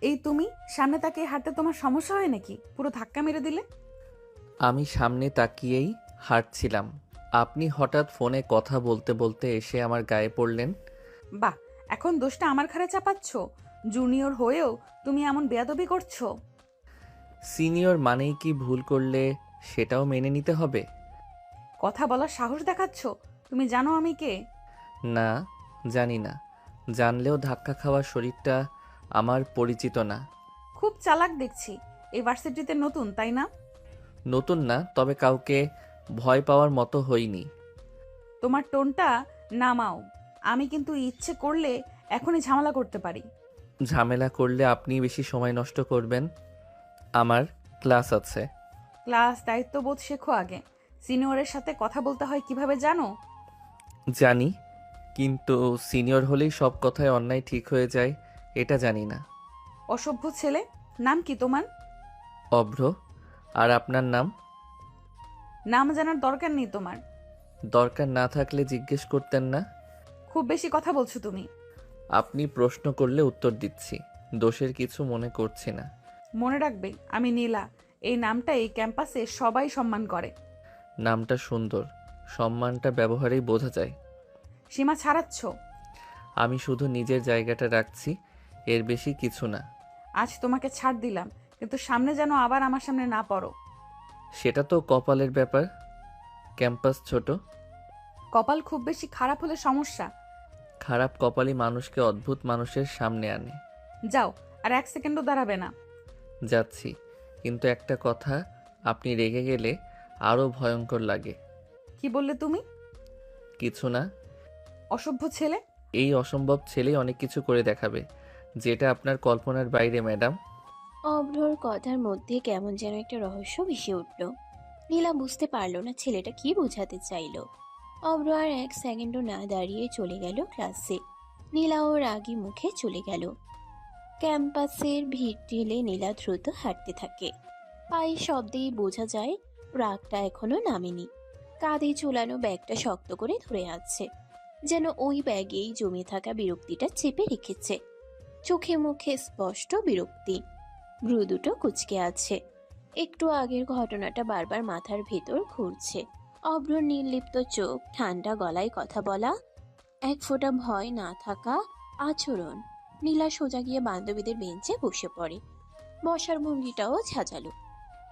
এই তুমি সামনে তাকিয়ে হাঁটতে তোমার সমস্যা হয় নাকি? পুরো ধাক্কা মেরে দিলে। আমি সামনে তাকিয়েই হাঁটছিলাম। আপনি হঠাৎ ফোনে কথা বলতে বলতে এসে আমার গায়ে পড়লেন। বাহ, এখন দোষটা আমার ঘাড়ে চাপাচ্ছ? জুনিয়র হয়েও তুমি এমন বেয়াদবি করছো? সিনিয়র মানেই কি ভুল করলে সেটাও মেনে নিতে হবে? কথা বলার সাহস দেখাচ্ছ? তুমি জানো আমি কে? না, জানি না। জানলেও ধাক্কা খাওয়ার শরীরটা আমার পরিচিত না। খুব চালাক দেখছি। এই ভার্সিটিতে নতুন, তাই না? নতুন না, তবে কাউকে ভয় পাওয়ার মতো হইনি। তোমার টোনটা নামাও। আমি কিন্তু ইচ্ছে করলে এখনই ঝামেলা করতে পারি। ঝামেলা করলে আপনি বেশি সময় নষ্ট করবেন। আমার ক্লাস আছে। ক্লাস দায়িত্ববোধ শেখো আগে। সিনিয়রের সাথে কথা বলতে হয় কিভাবে জানো? জানি, কিন্তু সিনিয়র হলেই সব কথায় অন্যায় ঠিক হয়ে যায় এটা জানি না। অসভ্য ছেলে। নাম কি তোমার? অভ্র। আর আপনার নাম? নাম জানার দরকার নেই তোমার। দরকার না থাকলে জিজ্ঞেস করতেন না। খুব বেশি কথা বলছো তুমি। আপনি প্রশ্ন করলে উত্তর দিচ্ছি। দোষের কিছু মনে করছি না। মনে রাখবে, আমি নীলা। এই নামটা এই ক্যাম্পাসে সবাই সম্মান করে। নামটা সুন্দর, সম্মানটা ব্যবহারেই বোঝা যায়। সীমা ছাড়াচ্ছ। আমি শুধু নিজের জায়গাটা রাখছি, এর বেশি কিছু না। আজ তোমাকে ছাড় দিলাম, কিন্তু সামনে যেন আবার আমার সামনে না পড়ো। সেটা তো কপালের ব্যাপার। ক্যাম্পাস ছোট। কপাল খুব বেশি খারাপ হলে সমস্যা। খারাপ কপালই মানুষকে অদ্ভুত মানুষের সামনে আনে। যাও, আর এক সেকেন্ডও দাঁড়াবে না। যাচ্ছি, কিন্তু একটা কথা, আপনি রেগে গেলে আরও ভয়ঙ্কর লাগে। কি বললে তুমি? কিছু না। অসভ্য ছেলে। এই অসম্ভব ছেলেই অনেক কিছু করে দেখাবে, যেটা আপনার কল্পনার বাইরে, ম্যাডাম। অভ্রর কথার মধ্যে কেমন যেন একটা রহস্য ভেসে উঠল। নীলা বুঝতে পারল না ছেলেটা কি বোঝাতে চাইল। অভ্র আর এক সেকেন্ডও না দাঁড়িয়ে চলে গেল ক্লাসে। নীলা ওর রাগী মুখে চলে গেল। ক্যাম্পাসের ভিড় ঠেলে নীলা দ্রুত হাঁটতে থাকে। পায়ের শব্দেই বোঝা যায় রাগটা এখনো নামেনি। কাঁধে ঝুলানো ব্যাগটা শক্ত করে ধরে আছে, যেন ওই ব্যাগেই জমে থাকা বিরক্তিটা চেপে রেখেছে। চোখে মুখে স্পষ্ট বিরক্তি, ভ্রু দুটো কুঁচকে আছে। একটু আগের ঘটনাটা বারবার মাথার ভেতর ঘুরছে। অভ্র নির্লিপ্ত চোখ, ঠান্ডা গলায় কথা বলা, এক ফোঁটা ভয় না থাকা আচরণ। নীলা সোজা গিয়ে বান্ধবীদের বেঞ্চে বসে পড়ে। বসার ভঙ্গিটাও ঝাঁঝালো।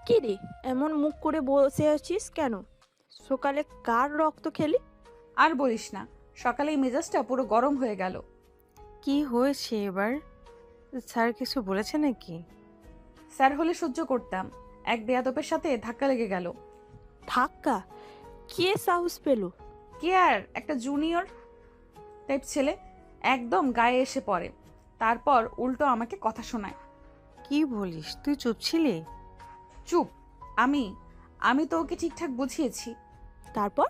কি রে, এমন মুখ করে বসে আছিস কেন? সকালে কার রক্ত খেলি? আর বলিস না, সকালে এই মেজাজটা পুরো গরম হয়ে গেল। কি হয়েছে এবার? স্যার কিছু বলেছে নাকি? স্যার হলে সহ্য করতাম, এক বেয়াদবের সাথে ধাক্কা লেগে গেল। ধাক্কা? কে সাহস পেল? কে আর, একটা জুনিয়র টাইপ ছেলে, একদম গায়ে এসে পড়ে। তারপর উল্টো আমাকে কথা শোনায়। কি বলিস, তুই চুপ ছিলি? চুপ? আমি আমি তো ওকে ঠিকঠাক বুঝিয়েছি। তারপর?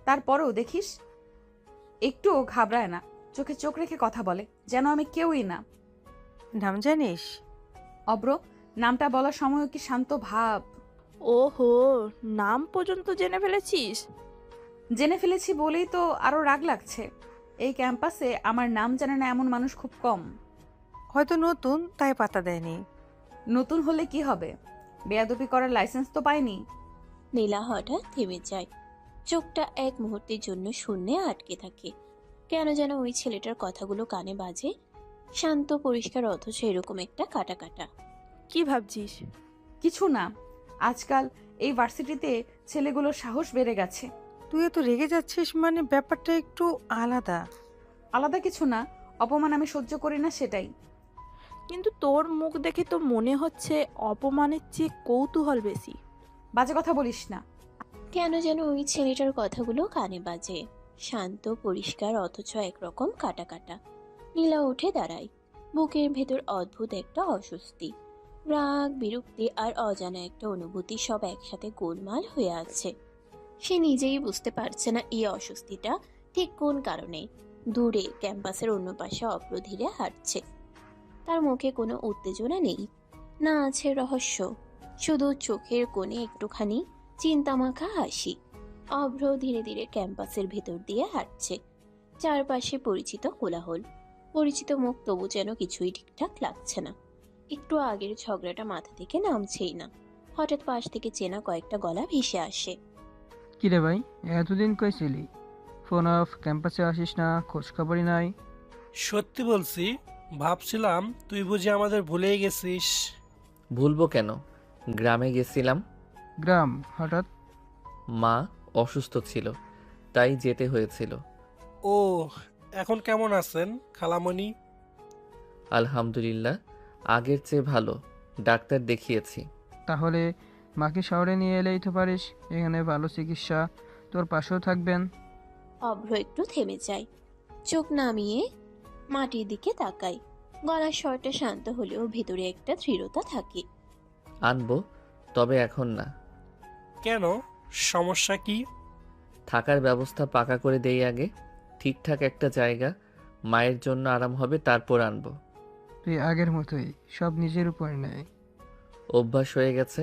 তারপরেও দেখিস, একটুও ঘাবড়ায় না, চোখে চোখ রেখে কথা বলে, যেন আমি কেউই না। নাম জানিস? অব্র। নামটা বলার সময়ও কি শান্ত ভাব! ওহো, নাম পর্যন্ত জেনে ফেলেছিস? জেনে ফেলেছি বলেই তো আরো রাগ লাগছে। এই ক্যাম্পাসে আমার নাম জানে না এমন মানুষ খুব কম। হয়তো নতুন, তাই পাতা দেয়নি। নতুন হলে কি হবে? বেয়াদবি করার লাইসেন্স তো পাইনি। নীলা হঠাৎ থেমে যায়। চোখটা এক মুহূর্তের জন্য শূন্যে আটকে থাকে। কেন যেন ওই ছেলেটার কথাগুলো কানে বাজে, শান্ত পরিষ্কার, অথচ এরকম একটা কাটা কাটা। কি ভাবছিস? কিছু না। আজকাল এই ভার্সিটিতে ছেলেগুলোর সাহস বেড়ে গেছে। তুই এত রেগে যাচ্ছিস মানে ব্যাপারটা একটু আলাদা। আলাদা কিছু না, অপমান আমি সহ্য করি না সেটাই। কিন্তু তোর মুখ দেখে তো মনে হচ্ছে অপমানের চেয়ে কৌতূহল বেশি। বাজে কথা বলিস না। কেন যেন ওই ছেলেটার কথাগুলো কানে বাজে, শান্ত পরিষ্কার, অথচ একরকম কাটা কাটা। নীলা উঠে দাঁড়ায়। বুকের ভেতর অদ্ভুত একটা অস্বস্তি, রাগ, বিরক্তি আর অজানা একটা অনুভূতি সব একসাথে গোলমাল হয়ে আছে। সে নিজেই বুঝতে পারছে না এই অস্বস্তিটা ঠিক কোন কারণে। দূরে ক্যাম্পাসের অন্য পাশে অভ্র ধীরে হাঁটছে। তার মুখে কোনো উত্তেজনা নেই, না আছে রহস্য, শুধু চোখের কোণে একটুখানি চিন্তামাখা হাসি। অভ্র ধীরে ধীরে ক্যাম্পাসের ভেতর দিয়ে হাঁটছে। চারপাশে পরিচিত কোলাহল, পরিচিত মুখ, তবু যেন কিছুই ঠিকঠাক লাগছে না। একটু আগের ঝগড়াটা মাথা থেকে নামছেই না। হঠাৎ পাশ থেকে চেনা কয়েকটা গলা ভেসে আসে। কিরে ভাই, এতদিন কই ছিলি? ফোন অফ, ক্যাম্পাসে আসিস না, খোঁজ খবরই নাই। সত্যি বলছি, ভাবছিলাম তুই বুঝি আমাদের ভুলেই গেছিস। ভুলবো কেন? গ্রামে গেছিলাম। গ্রাম হঠাৎ? মা অসুস্থ ছিল, তাই যেতে হয়েছিল। ও, এখন কেমন আছেন খালামণি? আলহামদুলিল্লাহ, আগের চেয়ে ভালো। ডাক্তার দেখিয়েছি। তাহলে মাকে শহরে নিয়ে এলেই তো পারিস, এখানে ভালো চিকিৎসা, তোর পাশেও থাকবেন। অভ্র একটু থেমে যায়, চোখ নামিয়ে মাটির দিকে তাকায়। গলার স্বরটা শান্ত হলেও ভেতরে একটা দৃঢ়তা থাকে। আনবো, তবে এখন না। কেন, সমস্যা কি? থাকার ব্যবস্থা পাকা করে দেই আগে। ঠিকঠাক একটা জায়গা, মায়ের জন্য আরাম হবে, তারপর আনবো। তুই আগের মতোই সব নিজের উপর নেয়। অভ্যাস হয়ে গেছে।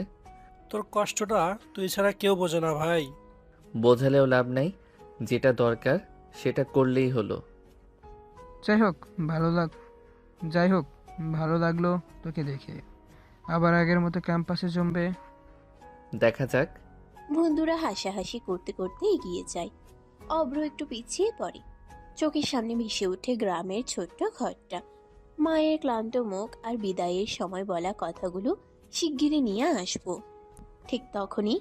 তোর কষ্টটা তুই ছাড়া কেউ বোঝে না ভাই। বোঝালেও লাভ নাই, যেটা দরকার সেটা করলেই হলো। যাই হোক, যাই হোক, ভালো লাগলো তোকে দেখে। আবার আগের মতো ক্যাম্পাসে জমবে। দেখা যাক। বন্ধুরা হাসাহাসি করতে করতে এগিয়ে যায়। অভ্র একটু পিছিয়ে পড়ে। চোখের সামনে ভেসে ওঠে গ্রামের ছোট্ট ঘরটা, মায়ের ক্লান্ত মুখ আর বিদায়ের সময় বলা কথাগুলো শিগগিরই নিয়ে আসবো। ঠিক তখনই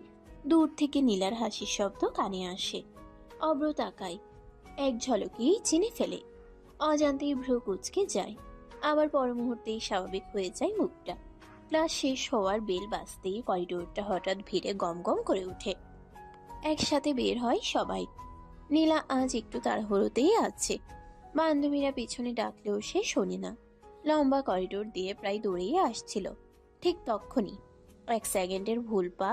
দূর থেকে নীলার হাসির শব্দ কানে আসে। অভ্র তাকায়, এক ঝলকেই চিনে ফেলে। অজান্তেই ভ্রু কুঁচকে যায়, আবার পর মুহূর্তেই স্বাভাবিক হয়ে যায় মুখটা। ক্লাস শেষ হওয়ার বেল বাজতেই করিডোরটা হঠাৎ ভিড়ে গমগম করে ওঠে। একসাথে বের হয় সবাই। নীলা আজ একটু তাড়াহুড়োতেই আছে। বান্ধবীরা পিছনে ডাকলেও সে শোনে না। লম্বা করিডোর দিয়ে প্রায় দৌড়েই আসছিল। ঠিক তক্ষুনি এক সেকেন্ডের ভুল পা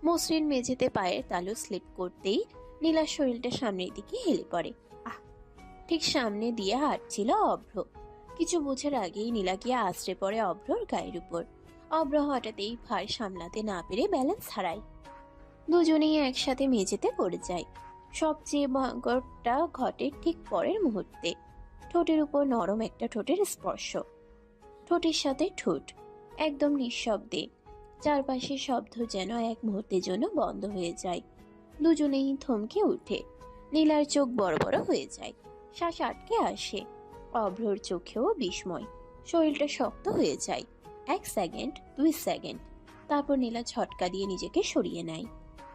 মসৃণ মেঝেতে পায়ের তালু স্লিপ করতেই নীলার শরীরটা সামনের দিকে হেলে পড়ে। ঠিক সামনে দিয়ে হাঁটছিল অভ্র। কিছু বোঝার আগেই নীলা গিয়ে আছড়ে পড়ে অভ্রর গায়ের উপর। অভ্র হঠাৎই ভার সামলাতে না পেরে ব্যালেন্স হারায়। দুজনেই একসাথে মেঝেতে পড়ে যায়। সবচেয়ে ভয়ঙ্করটা ঘটে ঠিক পরের মুহূর্তে। ঠোঁটের উপর নরম একটা ঠোঁটের স্পর্শ, ঠোঁটের সাথে ঠোঁট, একদম নিঃশব্দে। চারপাশের শব্দ যেন এক মুহূর্তের জন্য বন্ধ হয়ে যায়। দুজনেই থমকে উঠে। নীলার চোখ বড় বড় হয়ে যায়, শ্বাস আটকে আসে। অভ্রর চোখেও বিস্ময়, শরীরটা শক্ত হয়ে যায়। 1 সেকেন্ড, 2 সেকেন্ড, তারপর নীলা ঝটকা দিয়ে নিজেকে সরিয়ে নেয়।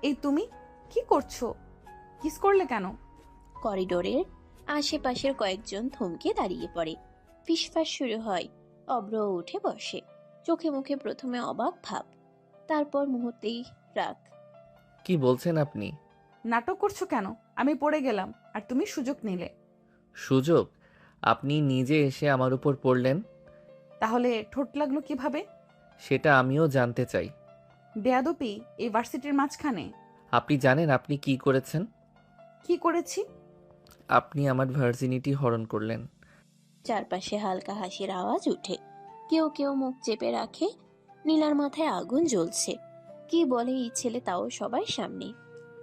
এই তুমি কি করছো? কিস করলে কেন? করিডোরের আশেপাশের কয়েকজন থমকে দাঁড়িয়ে পড়ে। ফিসফাস শুরু হয়। অভ্র উঠে বসে, চোখে মুখে প্রথমে অবাক ভাব, তারপর মুহূর্তেই রাগ। কি বলছেন আপনি? নাটক করছো কেন? আমি পড়ে গেলাম আর তুমি সুযোগ নিলে। সুযোগ? আপনি নিজে এসে আমার উপর পড়লেন। তাহলে ঠোঁট লাগলো কিভাবে? সেটা আমিও জানতে চাই। বেয়াদপি এই ভার্সিটির মাঝখানে? আপনি জানেন আপনি কি করেছেন? কি করেছি? আপনি আমার ভার্জিনিটি হরণ করলেন। চারপাশে হালকা হাসির আওয়াজ উঠে। কেউ কেউ মুখ চেপে রাখে। নীলার মাথায় আগুন জ্বলছে। কি বলে এই ছেলে, তাও সবার সামনে?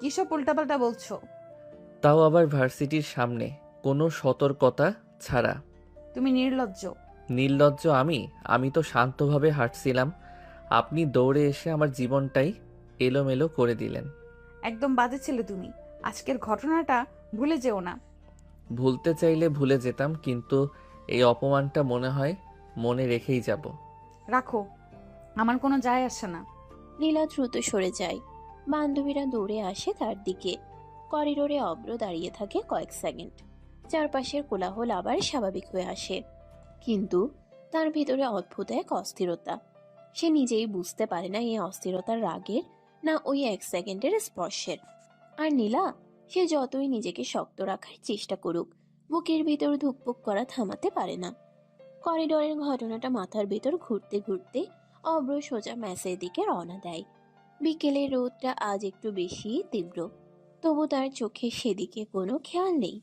কিসব উল্টাপাল্টা বলছো? তাও আবার ভার্সিটির সামনে, কোনো সতর্কতা ছাড়া। তুমি নির্লজ্জ। নির্লজ্জ আমি? আমি তো শান্তভাবে হাঁটছিলাম, আপনি দৌড়ে এসে আমার জীবনটাই এলোমেলো করে দিলেন। একদম বাজে ছেলে তুমি। আজকের ঘটনাটা ভুলে যেও না। ভুলতে চাইলে ভুলে যেতাম, কিন্তু এই অপমানটা মনে হয় মনে রেখেই যাব। রাখো, আমার কোনো যায় আসে না। নীলা দ্রুত সরে যায়। বান্ধবীরা দৌড়ে আসে তার দিকে। করিডোরে অভ্র দাঁড়িয়ে থাকে কয়েক সেকেন্ড। চারপাশের কোলাহল আবার স্বাভাবিক হয়ে আসে, কিন্তু তার ভিতরে অদ্ভুত এক অস্থিরতা। সে নিজেই বুঝতে পারে না এই অস্থিরতার রাগের, না ওই 1 সেকেন্ডের স্পর্শের। আর নীলা, সে যতই নিজেকে শক্ত রাখার চেষ্টা করুক, বুকের ভিতর ধুকপুক করা থামাতে পারে না। করিডোরের ঘটনাটা মাথার ভেতর ঘুরতে ঘুরতে অভ্র সোজা ম্যাসের দিকে রওনা দেয়। বিকেলের রোদটা আজ একটু বেশি তীব্র, তবু তার চোখে সেদিকে কোনো খেয়াল নেই।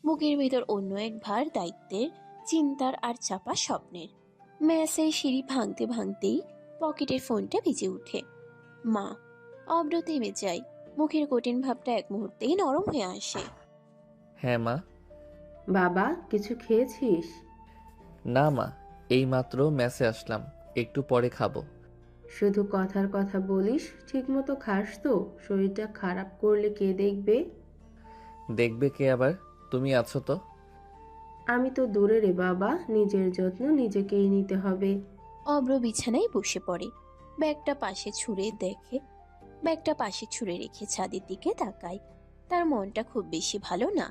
বুকের ভেতর অন্য এক ভার দায়িত্বের, চিন্তার আর চাপা স্বপ্নের। ম্যাসের সিঁড়ি ভাঙতে ভাঙতেই পকেটের ফোনটা বেজে ওঠে। মা। অভ্র থেমে যায়, মুখের কঠিন ভাবটা এক মুহূর্তেই নরম হয়ে আসে। হ্যাঁ মা। বাবা, কিছু খেয়েছিস? না মা, এইমাত্র মেসে আসলাম, একটু পরে খাবো। শুধু কথার কথা বলিস, ঠিকমতো খাস তো? শরীরটা খারাপ করলে কে দেখবে? দেখবে কে আবার? তুমি আছো তো। আমি তো দূরে রে বাবা, নিজের যত্ন নিজেকেই নিতে হবে। অব্র বিছানায় বসে পড়ে। ব্যাগটা পাশে ছুঁড়ে রেখে ছাদের দিকে তাকায়। তার মনটা খুব বেশি ভালো না।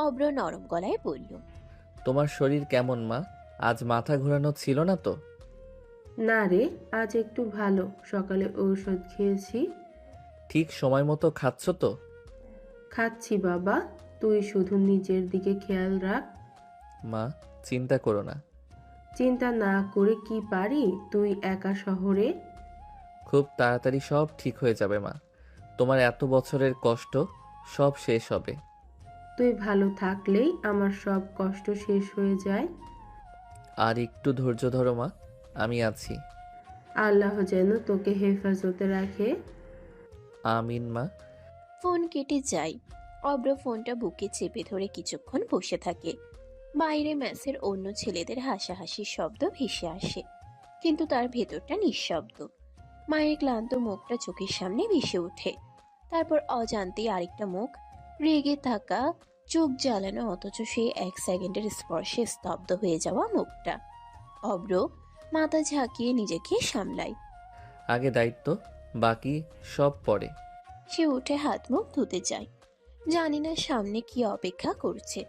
অব্র নরম গলায় বলল, তোমার শরীর কেমন মা? আজ মাথা ঘোরানো ছিল না তো? না রে, আজ একটু ভালো। সকালে ঔষধ খেয়েছি। ঠিক সময় মতো খাচ্ছ তো? খাচ্ছি বাবা, তুই শুধু নিজের দিকে খেয়াল রাখ। মা, চিন্তা করো না। চিন্তা না করে কি পারি? তুই একা শহরে। খুব তাড়াতাড়ি সব ঠিক হয়ে যাবে মা। তোমার এত বছরের কষ্ট সব শেষ হবে। তুই ভালো থাকলেই আমার সব কষ্ট শেষ হয়ে যায়। আর একটু ধৈর্য ধরো মা, আমি আছি। আল্লাহ যেন তোকে হেফাজতে রাখে। আমিন মা। ফোন কেটে যায়। অব্র ফোনটা বুকে চেপে ধরে কিছুক্ষণ বসে থাকে। বাইরে ম্যাচের অন্য ছেলেদের হাসাহাসির শব্দ ভেসে আসে, কিন্তু তার ভেতরটা নিঃশব্দ। মায়ের ক্লান্ত মুখটা চোখের সামনে ভেসে ওঠে। তারপর অজান্তেই আরেকটা মুখ, রেগে থাকা, চোখ জ্বালানো, অথচ সেই 1 সেকেন্ডের স্পর্শে স্তব্ধ হয়ে যাওয়া মুখটা। অব্র মাথা ঝাঁকিয়ে নিজেকে সামলায়। আগে দায়িত্ব, বাকি সব পরে। সে উঠে হাত মুখ ধুতে যায়। জানি না সামনে কি অপেক্ষা করছে,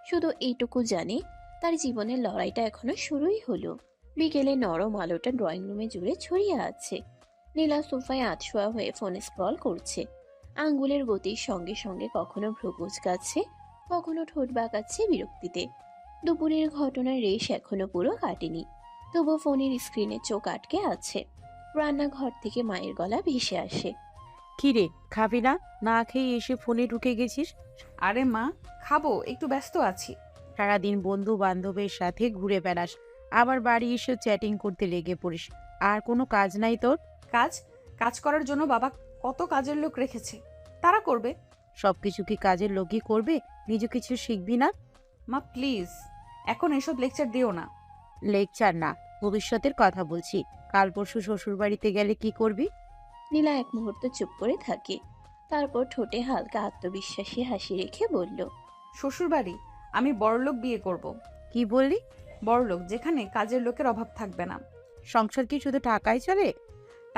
শুধু এইটুকু জানে তার জীবনের লড়াইটা এখনো শুরুই হলো। বিকেলে নরম আলোটা ড্রয়িং রুমে জুড়ে ছড়িয়ে আছে। নীলা সোফায় আধশোয়া হয়ে ফোনে স্ক্রল করছে। আঙ্গুলের গতির সঙ্গে সঙ্গে কখনো ভ্রু কুঁচকাচ্ছে, কখনো ঠোঁট বাঁকাচ্ছে বিরক্তিতে। দুপুরের ঘটনার রেশ এখনো পুরো কাটেনি, তবু ফোনের স্ক্রিনে চোখ আটকে আছে। রান্নাঘর থেকে মায়ের গলা ভেসে আসে, কিরে, খাবি না? না খেয়ে এসে ফোনে ঢুকে গেছিস? আরে মা, খাবো, একটু ব্যস্ত আছি। সারাদিন বন্ধু বান্ধবের সাথে ঘুরে বেড়াস, আবার বাড়ি এসে চ্যাটিং করতে লেগে পড়িস। আর কোনো কাজ নাই তোর? কাজ কাজ করার জন্য বাবা কত কাজের লোক রেখেছে, তারা করবে। সবকিছু কি কাজের লোকই করবে? নিজে কিছু শিখবি না? মা প্লিজ, এখন এসব লেকচার দিও না। লেকচার না, ভবিষ্যতের কথা বলছি। কাল পরশু শ্বশুর বাড়িতে গেলে কি করবি? নীলা এক মুহূর্ত চুপ করে থাকে। তারপর ঠোঁটে হালকা আত্মবিশ্বাসী হাসি রেখে বলল, শ্বশুরবাড়ি? আমি বড়লোক বিয়ে করব। কি বললি? বড়লোক, যেখানে কাজের লোকের অভাব থাকবে না। সংসার কি শুধু টাকায় চলে?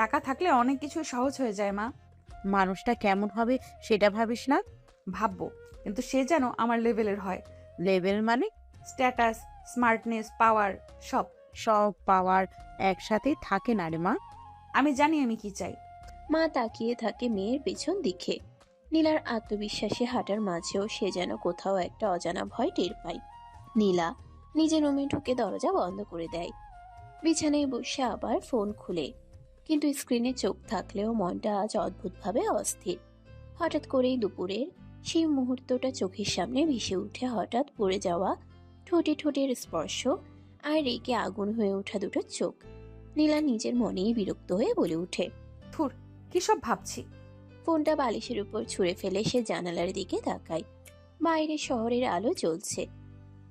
টাকা থাকলে অনেক কিছু সহজ হয়ে যায় মা। মানুষটা কেমন হবে সেটা ভাবিস না? ভাববো, কিন্তু সে যেন আমার লেভেলের হয়। লেভেল মানে? স্ট্যাটাস, স্মার্টনেস, পাওয়ার, সব। সব পাওয়ার একসাথেই থাকে না রে মা। আমি জানি আমি কি চাই। মা তাকিয়ে থাকে মেয়ের পেছন দিকে। নীলার আত্মবিশ্বাসী হাঁটার মাঝেও সে যেন কোথাও একটা অজানা ভয় টের পায়। নীলা নিজের রুমে ঢুকে দরজা বন্ধ করে দেয়। বিছানায় বসে আবার ফোন খুলে, কিন্তু স্ক্রিনে চোখ থাকলেও মনটা আজ অদ্ভুতভাবে অস্থির। হঠাৎ করেই দুপুরের সেই মুহূর্তটা চোখের সামনে ভেসে উঠে। হঠাৎ পড়ে যাওয়া ঠোঁটে ঠোঁটের স্পর্শ, আর রেগে আগুন হয়ে ওঠা দুটো চোখ। নীলা নিজের মনেই বিরক্ত হয়ে বলে ওঠে, থুর, কি সব ভাবছি। ফোনটা বালিশের উপর ছুঁড়ে ফেলে সে জানালার দিকে তাকায়। বাইরে শহরের আলো জ্বলছে।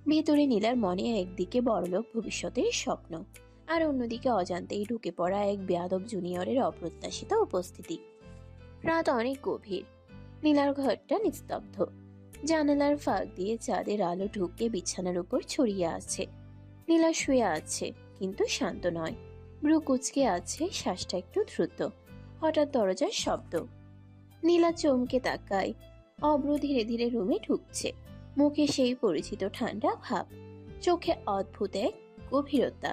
ভেতরে নীলার মনে একদিকে বড়লোক ভবিষ্যতের স্বপ্ন, আর অন্যদিকে অজান্তেই ঢুকে পড়া এক বেয়াদব জুনিয়রের অপ্রত্যাশিত উপস্থিতি। রাত অনেক গভীর। নীলার ঘরটা নিস্তব্ধ। জানালার ফাঁক দিয়ে চাঁদের আলো ঢুকে বিছানার উপর ছড়িয়ে আছে। নীলা শুয়ে আছে, কিন্তু শান্ত নয়। ভ্রু কুঁচকে আছে, শ্বাসটা একটু দ্রুত। হঠাৎ দরজার শব্দ। নীলা চমকে তাকায়। অব্র ধীরে ধীরে রুমে ঢুকছে। মুখে সেই পরিচিত ঠান্ডা ভাব, চোখে অদ্ভুত এক গভীরতা।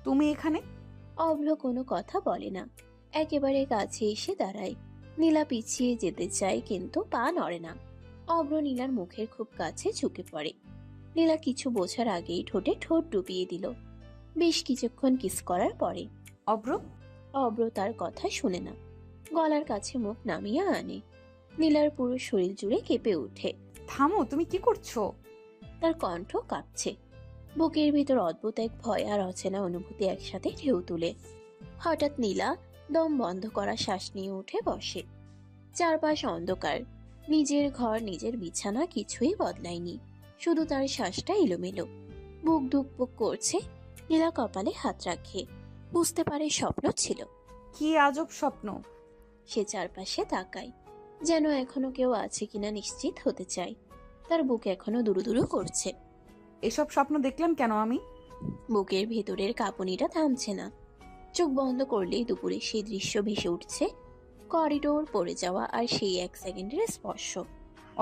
তুমি এখানে? অব্র কোনো কথা বলে না, একেবারে কাছে এসে দাঁড়ায়। নীলা পিছিয়ে যেতে চায়, কিন্তু পা নড়ে না। অব্র নীলার মুখের খুব কাছে ঝুঁকে পড়ে। নীলা কিছু বোঝার আগেই ঠোঁটে ঠোঁট ডুবিয়ে দিল। বেশ কিছুক্ষণ কিস করার পরে অব্র? অব্র তার কথা শুনে না, গলার কাছে মুখ নামিয়ে আনে। নীলার পুরো শরীর জুড়ে কেঁপে ওঠে। থামো, তুমি কি করছো? তার কণ্ঠ কাঁপছে। বুকের ভিতর অদ্ভুত এক ভয় আর অচেনা অনুভূতি একসাথে ঢেউ তুলে। হঠাৎ নীলা দম বন্ধ করা শ্বাস নিয়ে উঠে বসে। চারপাশ অন্ধকার। নিজের ঘর, নিজের বিছানা, কিছুই বদলায়নি, শুধু তার শ্বাসটা এলোমেলো। বুক ধুকপুক করছে। নীলা কপালে হাত রাখে। বুঝতে পারে স্বপ্ন ছিল। কি আজব স্বপ্ন। সে চারপাশে তাকায়, যেন এখনো কেউ আছে কিনা নিশ্চিত হতে চায়। তার বুক এখনো দুরুদুরু করছে। এসব স্বপ্ন দেখলাম কেন আমি? বুকের ভেতরের কাঁপুনিটা থামছে না। চোখ বন্ধ করলেই দুপুরে সেই দৃশ্য ভেসে উঠছে, করিডোর পড়ে যাওয়া আর সেই 1 সেকেন্ডের স্পর্শ।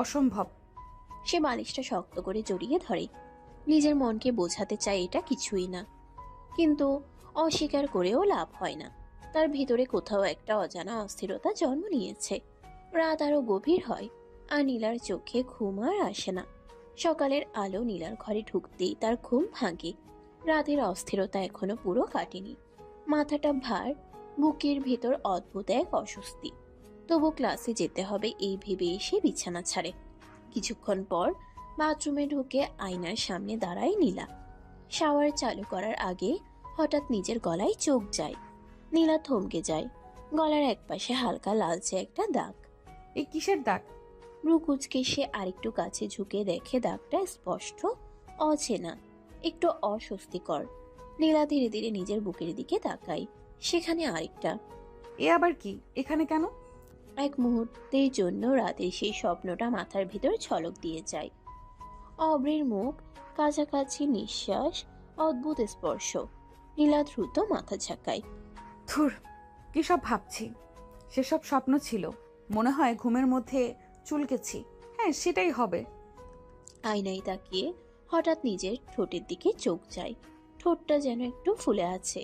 অসম্ভব। সে বালিশটা শক্ত করে জড়িয়ে ধরে, নিজের মনকে বোঝাতে চায় এটা কিছুই না, কিন্তু অস্বীকার করেও লাভ হয় না। তার ভিতরে কোথাও একটা অজানা অস্থিরতা জন্ম নিয়েছে। রাত আরো গভীর হয়, আর নীলার চোখে ঘুম আর আসে না। সকালের আলো নীলার ঘরে ঢুকতেই তার ঘুম ভাঙে। রাতের অস্থিরতা এখনো পুরো কাটেনি। মাথাটা ভার, বুকের ভেতর অদ্ভুত এক অস্বস্তি। তবু ক্লাসে যেতে হবে এই ভেবে এসে বিছানা ছাড়ে। কিছুক্ষণ পর বাথরুমে ঢুকে আয়নার সামনে দাঁড়ায় নীলা। শাওয়ার চালু করার আগে হঠাৎ নিজের গলায় চোখ যায়। নীলা থমকে যায়। গলার একপাশে হালকা লালচে একটা দাগ। এই কিসের দাগ? ভ্রু কুঁচকে সে আরেকটু কাছে ঝুঁকে দেখে দাগটা স্পষ্ট, অচেনা, একটু অস্বস্তিকর। নীলা ধীরে ধীরে নিজের বুকের দিকে তাকায়। সেখানে আরেকটা। এ আবার কি? এখানে কেন? এক মুহূর্তের জন্য রাতের সেই স্বপ্নটা মাথার ভিতর ঝলক দিয়ে যায়। অব্রের মুখ, কাছাকাছি নিঃশ্বাস, অদ্ভুত স্পর্শ। নীলা দ্রুত মাথা ঝাঁকায়। ধুর, কি সব ভাবছি। সেসব স্বপ্ন ছিল। মনে হয় ঘুমের মধ্যে চুলকেছি। হ্যাঁ, সেটাই হবে। আয়নায় তাকিয়ে হঠাৎ নিজের ঠোঁটের দিকে চোখ যায়। ঠোঁটটা যেন একটু ফুলে আছে।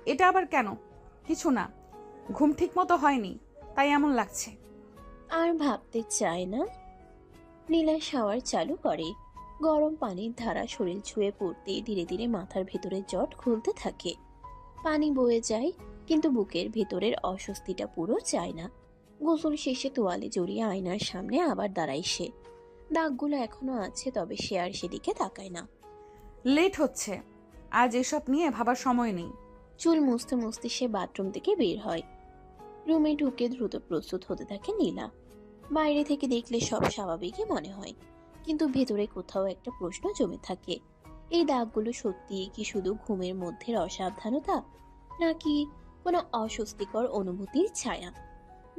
এটা আবার কেন? কিছু না, ঘুম ঠিক মতো হয়নি, তাই এমন লাগছে। আর ভাবতে চায় না। নীলা শাওয়ার চালু করে। গরম পানির ধারা শরীর ছুঁয়ে পড়তে ধীরে ধীরে মাথার ভেতরের জট খুলতে থাকে। পানি বয়ে যায়, কিন্তু বুকের ভেতরের অস্বস্তিটা পুরো যায় না। গোসল শেষে তোয়ালে জড়িয়ে আয়নার সামনে আবার দাঁড়ায় সে। দাগগুলো এখনো আছে, তবে সে আর সেদিকে তাকায় না। লেট হচ্ছে, আজ এসব নিয়ে ভাবার সময় নেই। চুল মুছতে মুছতে সে বাথরুম থেকে বের হয়। রুমে ঢুকে দ্রুত প্রস্তুত হতে থাকে নীলা। বাইরে থেকে দেখলে সব স্বাভাবিকই মনে হয়, কিন্তু ভেতরে কোথাও একটা প্রশ্ন জমে থাকে। এই দাগগুলো সত্যিই কি শুধু ঘুমের মধ্যে অসাবধানতা, নাকি কোনো অস্বস্তিকর অনুভূতির ছায়া?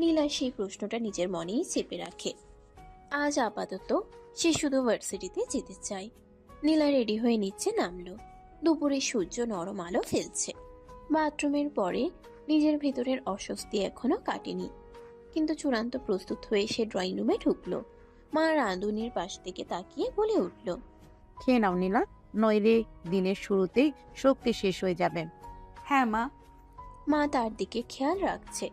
নীলা সেই প্রশ্নটা নিজের মনেই চেপে রাখে। আজ আপাতত সে শুধু ভার্সিটিতে যেতে চায়। নীলা রেডি হয়ে নিচে নামলো। দুপুরে সূর্য নরম আলো ফেলছে। বাথরুমের পরে নিজের ভেতরের অস্বস্তি এখনো কাটেনি, কিন্তু চূড়ান্ত প্রস্তুত হয়ে সে ড্রয়িং রুমে ঢুকলো। মা রাঁধুনির পাশ থেকে তাকিয়ে বলে উঠল, খেয়ে নাও নীলা, নইলে দিনের শুরুতেই শক্তি শেষ হয়ে যাবে। হ্যাঁ মা। মা তার দিকে খেয়াল রাখছে।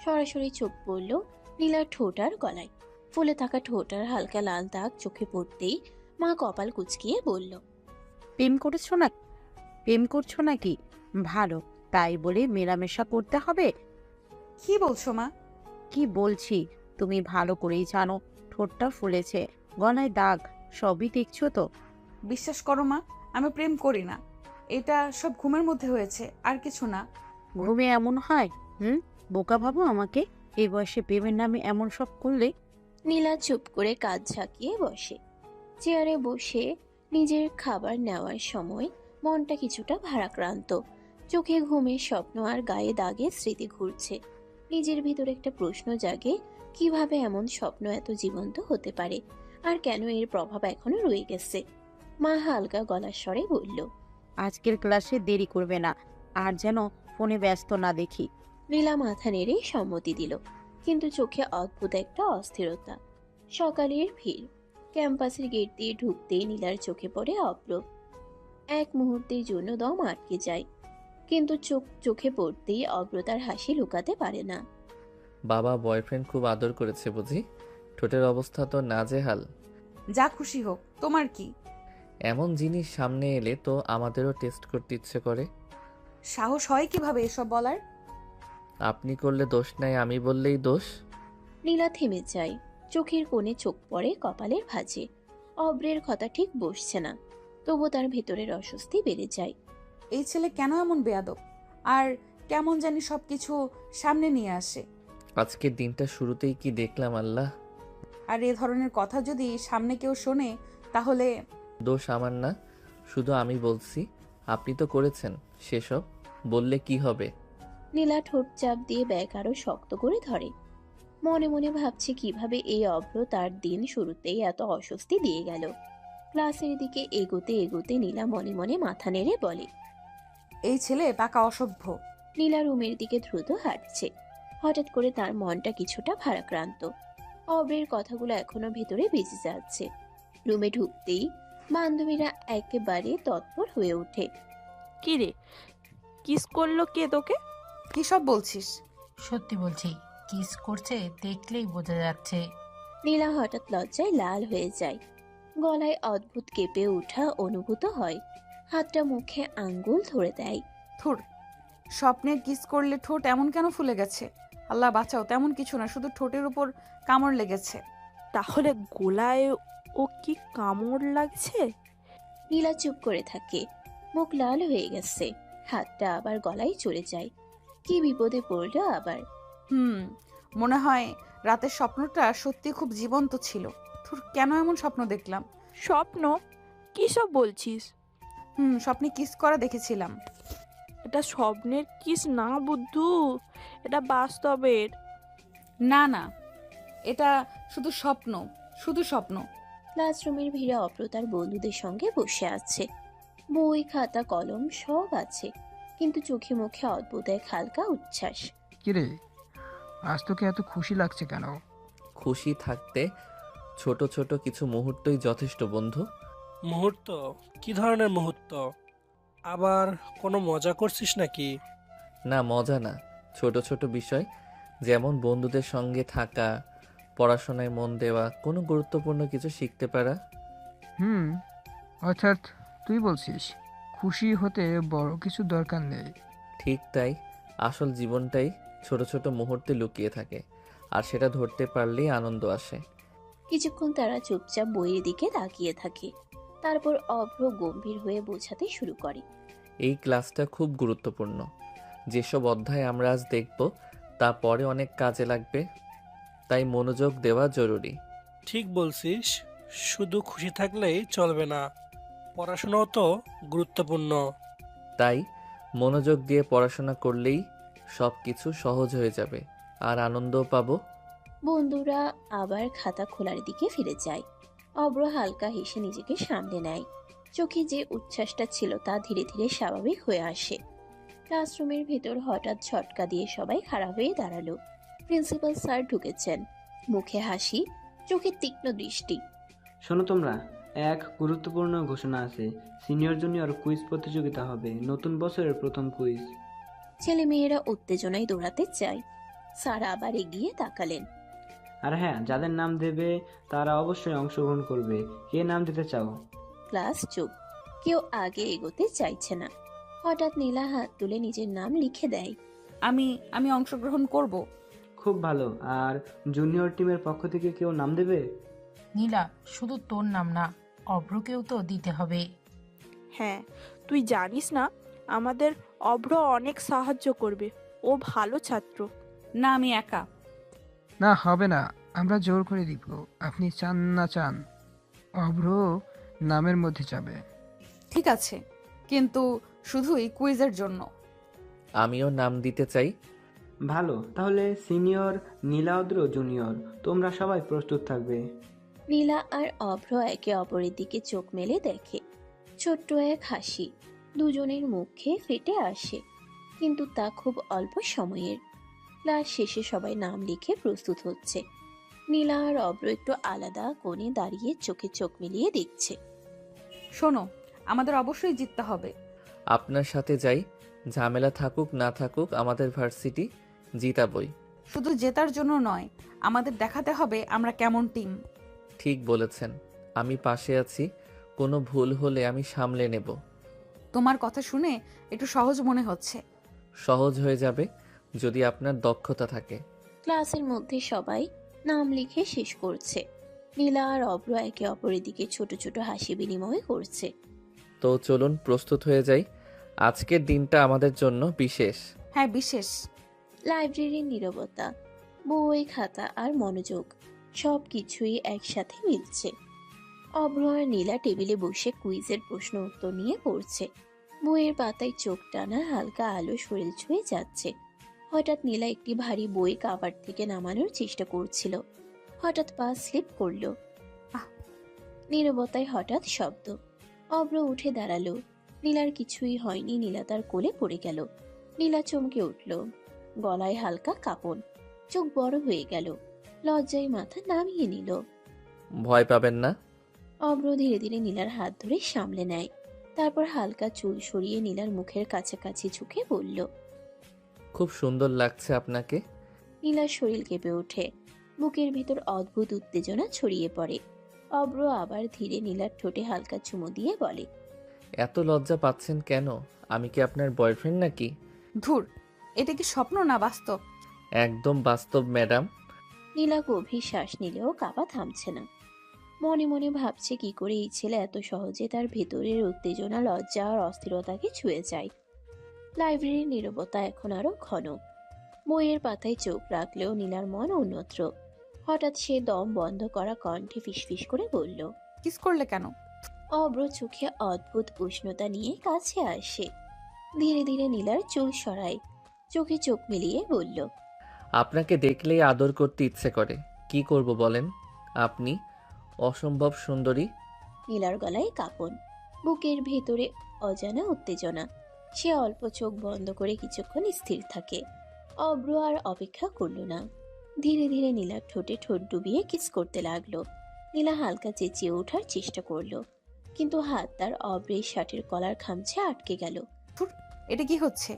সরাসরি চোখ পড়ল নীলার ঠোঁট আর গলায়। ফুলে থাকা ঠোঁট আর হালকা লাল দাগ চোখে পড়তেই মা কপাল কুঁচকিয়ে বলল, প্রেম করছো নাকি? ভালো, তাই বলে মেলামেশা করতে হবে? কি বলছো মা? কি বলছি তুমি ভালো করেই জানো। ঠোঁটটা ফুলেছে, গলায় দাগ, সবই দেখছো তো। বিশ্বাস করো মা, আমি প্রেম করি না। এটা সব ঘুমের মধ্যে হয়েছে, আর কিছু না। ঘুমে এমন হয়? বোকা ভাবো আমাকে? এই বয়সে প্রেমের নামে এমন সব করলে? নীলা চুপ করে কাঁধ ঝাঁকিয়ে বসে। চেয়ারে বসে নিজের খাবার নেওয়ার সময় মনটা কিছুটা ভারাক্রান্ত। চোখে ঘুমের স্বপ্ন আর গায়ে দাগে স্মৃতি ঘুরছে। নিজের ভিতর একটা প্রশ্ন জাগে, কিভাবে এমন স্বপ্ন এত জীবন্ত হতে পারে, আর কেন এর প্রভাব এখনো রয়ে গেছে। মা হালকা গলার স্বরে বলল, আজকের ক্লাসে দেরি করবে না, আর যেন ফোনে ব্যস্ত না দেখি। নীলা মাথা নেড়ে সম্মতি দিল, কিন্তু চোখে অদ্ভুত একটা অস্থিরতা। সকালের ভিড়। ক্যাম্পাসের গেট দিয়ে ঢুকতেই নীলার চোখে পড়ে অভ্র। এক মুহূর্তের জন্য দম আটকে যায়, কিন্তু চোখে পড়তেই অভ্র তার হাসি লুকাতে পারে না। বাবা বয়ফ্রেন্ড খুব আদর করেছে বুঝি? ঠোঁটের অবস্থা তো নাজেহাল। যা খুশি হোক, তোমার কি? এমন জিনিস সামনে এলে তো আমাদেরও টেস্ট করতে ইচ্ছে করে। সাহস হয় কিভাবে এসব বলার? আপনি করলে দোষ নাই, আমি বললেই দোষ। নীলা থেমে যায়। চোখের কোণে চোখ পড়ে কপালের ভাঁজে। অভ্রের কথা ঠিক বসছে না, তবু তার ভেতরের অস্বস্তি বেড়ে যায়। এই ছেলে কেন এমন বেয়াদব, আর কেমন জানি সবকিছু সামনে নিয়ে আসে। আজকের দিনটা শুরুতেই কি দেখলাম আল্লাহ। আর এ ধরনের কথা যদি সামনে কেউ শোনে, তাহলে দোষ আমার না, শুধু আমি বলছি। আপনি তো করেছেন সেসব। বললে কি হবে? নীলা ঠোঁট চাপ দিয়ে ব্যাগ আরো শক্ত করে ধরে। মনে মনে ভাবছে কিভাবে এই অভ্র তার দিন শুরুতেই এত অস্বস্তি দিয়ে গেল। ক্লাসের দিকে এগোতে এগোতে নীলা মনে মনে মাথা নেড়ে বলে। এই ছেলে পাকা অসভ্য। নীলা রুমের দিকে দ্রুত হাঁটছে। হঠাৎ করে তার মনটা কিছুটা ভারাক্রান্ত। অব্রের কথাগুলো এখনো ভেতরে বেঁচে যাচ্ছে। রুমে ঢুকতেই বান্ধবীরা একেবারে তৎপর হয়ে ওঠে। কি রে, কিস করলো কে তোকে? কি সব বলছিস? সত্যি বলছি, কিস করছে দেখলেই বোঝা যাচ্ছে। নীলা হঠাৎ লজ্জায় লাল হয়ে যায়। গলায় অদ্ভুত কেঁপে ওঠা অনুভূত হয়। হাতটা মুখে আঙ্গুল ধরে দেয়। থুর, স্বপ্নে কিস করলে ঠোঁট এমন কেন ফুলে গেছে? আল্লাহ বাঁচাও, তেমন কিছু না, শুধু ঠোঁটের উপর কামড় লেগেছে। তাহলে গোলায় ও কি কামড় লাগছে? নীলা চুপ করে থাকে। মুখ লাল হয়ে গেছে। হাতটা আবার গলায় চলে যায়। কি বিপদে পড়লো আবার। মনে হয় রাতের স্বপ্নটা সত্যি খুব জীবন্ত ছিল। থুর, কেন এমন স্বপ্ন দেখলাম? স্বপ্ন? কি সব বলছিস? স্বপ্নে কিস করা দেখেছিলাম। এটা স্বপ্নের কিস না বুদ্ধু, এটা বাস্তবের। না না, এটা শুধু স্বপ্ন, শুধু স্বপ্ন। ক্লাসরুমের ভিড়ে অপ্র তার বন্ধুদের সঙ্গে বসে আছে। বই খাতা কলম সব আছে, কিন্তু চোখে মুখে অদ্ভুত এক হালকা উচ্ছ্বাস। কিরে, আজ তোকে এত খুশি লাগছে কেন? খুশি থাকতে ছোট ছোট কিছু মুহূর্তই যথেষ্ট বন্ধু। মুহূর্ত? কি ধরনের মুহূর্ত? আবার কোনো মজা করছিস নাকি? না, মজা না, ছোট ছোট বিষয়, যেমন বন্ধুদের সঙ্গে থাকা, পড়াশোনায় মন দেওয়া, কোনো গুরুত্বপূর্ণ কিছু শিখতে পারা। অর্থাৎ তুই বলছিস খুশি হতে বড় কিছু দরকার নেই? ঠিক তাই, আসল জীবনটাই ছোট ছোট মুহূর্তে লুকিয়ে থাকে, আর সেটা ধরতে পারলেই আনন্দ আসে। কিছুক্ষণ তারা চুপচাপ বইয়ের দিকে তাকিয়ে থাকে। তারপর অভ্র গম্ভীর হয়ে বোঝাতে শুরু করে। এই ক্লাসটা খুব গুরুত্বপূর্ণ। যেসব অধ্যায় আমরা আজ দেখব তা পরে অনেক কাজে লাগবে, তাই মনোযোগ দেওয়া জরুরি। ঠিক বলছিস, শুধু খুশি থাকলেই চলবে না, পড়াশোনাও তো গুরুত্বপূর্ণ। তাই মনোযোগ দিয়ে পড়াশোনা করলেই সব কিছু সহজ হয়ে যাবে, আর আনন্দও পাবো। বন্ধুরা আবার খাতা খোলার দিকে ফিরে যায়। অভ্র হালকা হেসে নিজেকে সামলে নেয়। চোখে যে উচ্ছ্বাসটা ছিল তা ধীরে ধীরে স্বাভাবিক হয়ে আসে। ক্লাসরুমের ভেতর হঠাৎ ঝটকা দিয়ে সবাই খাড়া হয়ে দাঁড়ালো। প্রিন্সিপাল স্যার ঢুকেছেন। মুখে হাসি, চোখে তীক্ষ্ণ দৃষ্টি। শোনো তোমরা, এক গুরুত্বপূর্ণ ঘোষণা আছে। সিনিয়র জুনিয়র কুইজ প্রতিযোগিতা হবে, নতুন বছরের প্রথম কুইজ। ছেলে মেয়েরা উত্তেজনায় দৌড়াতে চায়। স্যার আবার এগিয়ে তাকালেন। আর হ্যাঁ, যাদের নাম দেবে তারা অবশ্যই অংশগ্রহণ করবে। কে নাম দিতে চাও? ক্লাস চুপ, কেউ আগে এগোতে চাইছে না। হঠাৎ নীলা হাত তুলে নিজের নাম লিখে দেয়। আমি অংশগ্রহণ করব। খুব ভালো। আর জুনিয়র টিমের পক্ষ থেকে কেউ নাম দেবে? নীলা, শুধু তোর নাম না, অভ্রকেও তো দিতে হবে। হ্যাঁ, তুই জানিস না, আমাদের অভ্র অনেক সাহায্য করবে। ও ভালো ছাত্র। না, আমি একা। না, হবে না, আমরা জোর করে দিব। আপনি চান না চান, অভ্র নামের মধ্যে যাবে। ঠিক আছে, কিন্তু শুধুই কুইজের জন্য। আমিও নাম দিতে চাই। ভালো, তাহলে সিনিয়র, নীলাদ্র জুনিয়র, তোমরা সবাই প্রস্তুত থাকবে। নীলা আর অভ্র একে অপরের দিকে চোখ মেলে দেখে। ছোট্ট এক হাসি দুজনের মুখে ফেটে আসে, কিন্তু তা খুব অল্প সময়ের। ক্লাস শেষে সবাই নাম লিখে প্রস্তুত হচ্ছে। নীলা আর অভ্র একটু আলাদা কোণে দাঁড়িয়ে চোখে চোখ মিলিয়ে দেখছে। শোনো, আমাদের অবশ্যই জিততে হবে। আপনার সাথে যাই, ঝামেলা থাকুক না থাকুক, আমাদের ভার্সিটি জিতাবই। শুধু জেতার জন্য নয়, আমাদের দেখাতে হবে আমরা কেমন টিম। ঠিক বলেছেন, আমি পাশে আছি, কোনো ভুল হলে আমি সামলে নেব। তোমার কথা শুনে একটু সহজ মনে হচ্ছে। সহজ হয়ে যাবে যদি আপনার দক্ষতা থাকে। ক্লাসের মধ্যে সবাই নাম লিখে শেষ করছে। নীলা আর অভ্র একে অপরের দিকে ছোট ছোট হাসি বিনিময় করছে। তো চলুন প্রস্তুত হয়ে যাই, আজকের দিনটা আমাদের জন্য বিশেষ। হ্যাঁ, বিশেষ। লাইব্রেরির নীরবতা, বই খাতা আর মনোযোগ সব কিছুই একসাথে মিলছে। অভ্র আর নীলা টেবিলে বসে কুইজের প্রশ্ন উত্তর নিয়ে পড়ছে। বইয়ের পাতায় চোখ টানা হালকা আলো শরীর ছুঁয়ে যাচ্ছে। হঠাৎ নীলা একটি ভারী বই কাভার থেকে নামানোর চেষ্টা করছিল। হঠাৎ পা স্লিপ করলো। নীরবতায় হঠাৎ শব্দ। অব্র উঠে দাঁড়ালো। নীলার কিছুই হয়নি, নীলা তার কোলে পড়ে গেল। নীলা চমকে উঠল। গলায় হালকা কাঁপন, চোখ বড় হয়ে গেল। লজ্জায় মাথা নামিয়ে নিল। ভয় পাবেন না। অব্র ধীরে ধীরে নীলার হাত ধরে সামলে নেয়। তারপর হালকা চুল সরিয়ে নীলার মুখের কাছাকাছি ঝুঁকে বলল, খুব সুন্দর লাগছে আপনাকে। নীলার শরীর কেঁপে ওঠে। বুকের ভিতর অদ্ভুত উত্তেজনা ছড়িয়ে পড়ে। অব্র আবার ধীরে নীলার ঠোঁটে হালকা চুমু দিয়ে বলে, এত লজ্জা পাচ্ছেন কেন? আমি কি আপনার বয়ফ্রেন্ড নাকি? ধুর, এটা কি স্বপ্ন না বাস্তব? একদম বাস্তব ম্যাডাম। নীলা গভীর শ্বাস নিলেও কাঁপা থামছে না। মনে মনে ভাবছে কি করে এই ছেলে এত সহজে তার ভেতরের উত্তেজনা, লজ্জা আর অস্থিরতাকে ছুঁয়ে যায়। লাইব্রেরির নীরবতা এখন আরো ঘন। বইয়ের পাতায় চোখ রাখলেও নীলার মন অন্যত্র। হঠাৎ সে দম বন্ধ করা কণ্ঠে ফিসফিস করে বলল, কিস করলে কেন? অব্র চোখে অদ্ভুত উষ্ণতা নিয়ে কাছে আসে। ধীরে ধীরে নীলার চুল সরায়। চোখে চোখ মিলিয়ে বলল, আপনাকে দেখলেই আদর করতে ইচ্ছে করে। কি করব বলেন? আপনি অসম্ভব সুন্দরী। নীলার গলায় কাঁপন, বুকের ভেতরে অজানা উত্তেজনা। সে অল্প চোখ বন্ধ করে কিছুক্ষণ স্থির থাকে। অব্র আর অপেক্ষা করল না। ধীরে ধীরে নীলার ঠোঁটে ঠোঁট ডুবিয়ে কিস করতে লাগলো। নীলা হালকা চেঁচিয়ে ওঠার চেষ্টা করলো, কিন্তু হাত তার অব্রের শার্টের কলার খামচে আটকে গেল। এটা কি হচ্ছে?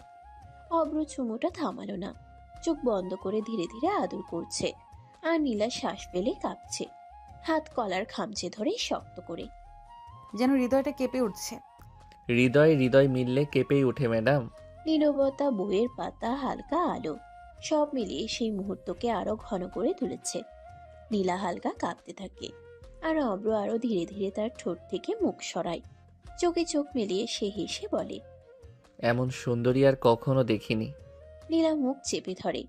অব্র চুমুটা থামালো না। চোখ বন্ধ করে ধীরে ধীরে আদর করছে। আর নীলা শ্বাস ফেলে কাঁপছে, হাত কলার খামচে ধরে শক্ত করে। যেন হৃদয়টা কেঁপে উঠছে। হৃদয় হৃদয় মিললে কেঁপেই ওঠে ম্যাডাম। নীরবতা, বইয়ের পাতা, হালকা আলো, সব মিলিয়ে সেই মুহূর্তকে আরো ঘন করে তুলেছে। নীলা হালকা কাঁপতে থাকে, আর অব্র আরো ধীরে ধীরে তার ঠোঁট থেকে মুখ সরায়। চোখে চোখ মিলিয়ে সে হেসে বলে, এমন সুন্দরী আর কখনো দেখিনি। নীলা মুখ চেপে ধরে।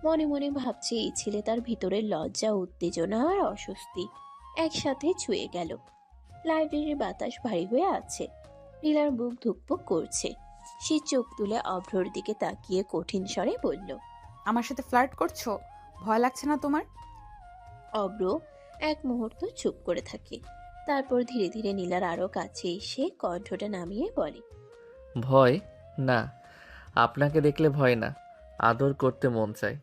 মনে মনে ভাবছে এই ছেলে তার ভিতরের লজ্জা, উত্তেজনা আর অস্বস্তি একসাথে ছুঁয়ে গেল। লাইব্রেরির বাতাস ভারী হয়ে আছে। নীলার বুক ধুকপুক করছে। সে চোখ তুলে অভ্রর দিকে তাকিয়ে কঠিন স্বরে বলল, আমার সাথে ফ্লার্ট করছো? ভয় লাগছে না তোমার? অব্র এক মুহূর্ত চুপ করে থাকে। তারপর ধীরে ধীরে নীলার আরো কাছে এসে কণ্ঠটা নামিয়ে বলে, ভয় না, আপনাকে দেখলে ভয় না, আদর করতে মন চায়।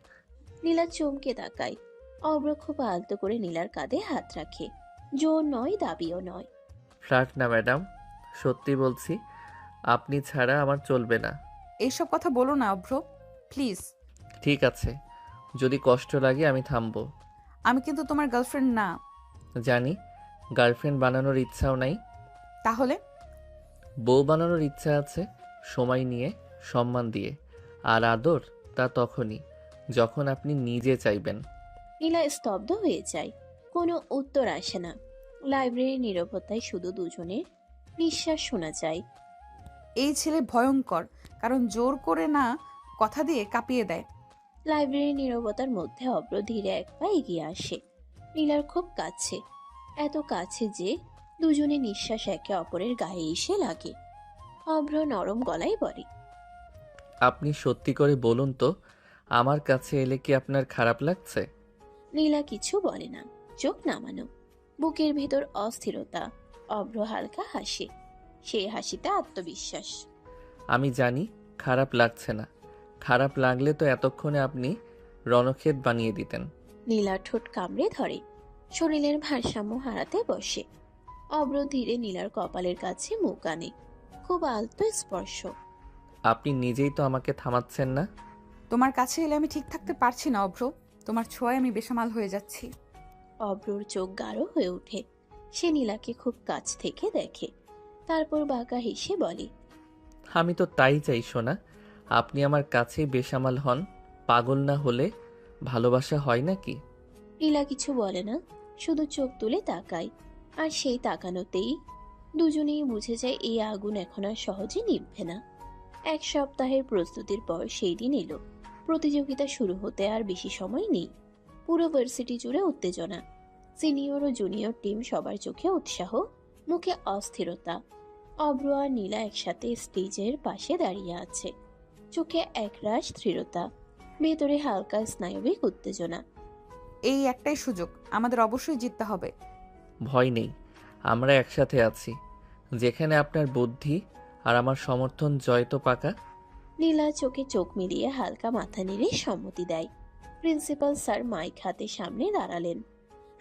নীলা চমকে তাকায়। অব্র খুব আলতো করে নীলার কাঁধে হাত রাখে। জোর নয়, দাবিও নয়। ফ্ল্যাট না ম্যাডাম, সত্যি বলছি, আপনি ছাড়া আমার চলবে না। এইসব কথা বলো না অভ্র, প্লিজ। ঠিক আছে, যদি কষ্ট লাগে আমি থামবো। আমি কিন্তু তোমার গার্লফ্রেন্ড না। জানি, গার্লফ্রেন্ড বানানোর ইচ্ছাও নাই। তাহলে? বউ বানানোর ইচ্ছা আছে, সময় নিয়ে, সম্মান দিয়ে। আর আদর তা তখনই যখন আপনি নিজে চাইবেন। নীলা স্তব্ধ হয়ে যায়। কোনো উত্তর আসে না। লাইব্রেরির নীরবতায় শুধু দুজনের নিঃশ্বাস শোনা যায়। এই ছেলে ভয়ঙ্কর, কারণ জোর করে না, কথা দিয়ে কাঁপিয়ে দেয়। লাইব্রেরির নীরবতার মধ্যে অব্র ধীরে এক পা এগিয়ে আসে। নীলার খুব কাছে, এত কাছে যে দুজনে নিঃশ্বাস একে অপরের গায়ে এসে লাগে। অব্র নরম গলায় বলে, আপনি সত্যি করে বলুন তো, আমার কাছে এলে কি আপনার খারাপ লাগছে? নীলা কিছু বলে না, চোখ নামানো। বুকের ভেতর অস্থিরতা। অব্র হালকা হাসে, সেই হাসিতে আত্মবিশ্বাস। আমি জানি খারাপ লাগছে না, খারাপ লাগলে তো এতক্ষণে আপনি রণক্ষেত বানিয়ে দিতেন। নীলা ঠোঁট কামড়ে ধরে, শরীরের ভারসাম্য হারাতে বসে। অব্র ধীরে নীলার কপালের কাছে মুখ আনে। খুব আলতো স্পর্শ। আপনি নিজেই তো আমাকে থামাচ্ছেন না। তোমার কাছে এলে আমি ঠিক থাকতে পারছি না অভ্র, তোমার ছোঁয়ায় আমি বেসামাল হয়ে যাচ্ছি। অব্রর চোখ গাঢ় হয়ে ওঠে। সে নীলাকে খুব কাছ থেকে দেখে, তারপর বাঁকা হেসে বলে, আমি তো তাই চাই সোনা, আপনি আমার কাছেই বেসামাল হন। পাগল না হলে ভালোবাসা হয় নাকি? নীলা কিছু বলে না, শুধু চোখ তুলে তাকায়। আর সেই তাকানোতেই দুজনেই বুঝে যায় এই আগুন এখন আর সহজে নিভবে না। এক সপ্তাহের প্রস্তুতির পর সেই দিন এলো। প্রতিযোগিতা শুরু হতে আর বেশি সময় নেই। পুরো ভার্সিটি জুড়ে উত্তেজনা। সিনিয়র ও জুনিয়র টিম সবার চোখে উৎসাহ, মুখে অস্থিরতা। অব্র আর নীলা একসাথে স্টেজের পাশে দাঁড়িয়ে আছে, চোখে একরাশ দৃঢ়তা, ভেতরে হালকা স্নায়বিক উত্তেজনা। এই একটাই সুযোগ, আমাদের অবশ্যই জিততে হবে। ভয় নেই, আমরা একসাথে আছি। যেখানে আপনার বুদ্ধি আর আমার সমর্থন, জয় তো পাকা। নীলা চোখে চোখ মিলিয়ে হালকা মাথা নেড়ে সম্মতি দেয়। প্রিন্সিপাল স্যার মাইক হাতে সামনে দাঁড়ালেন।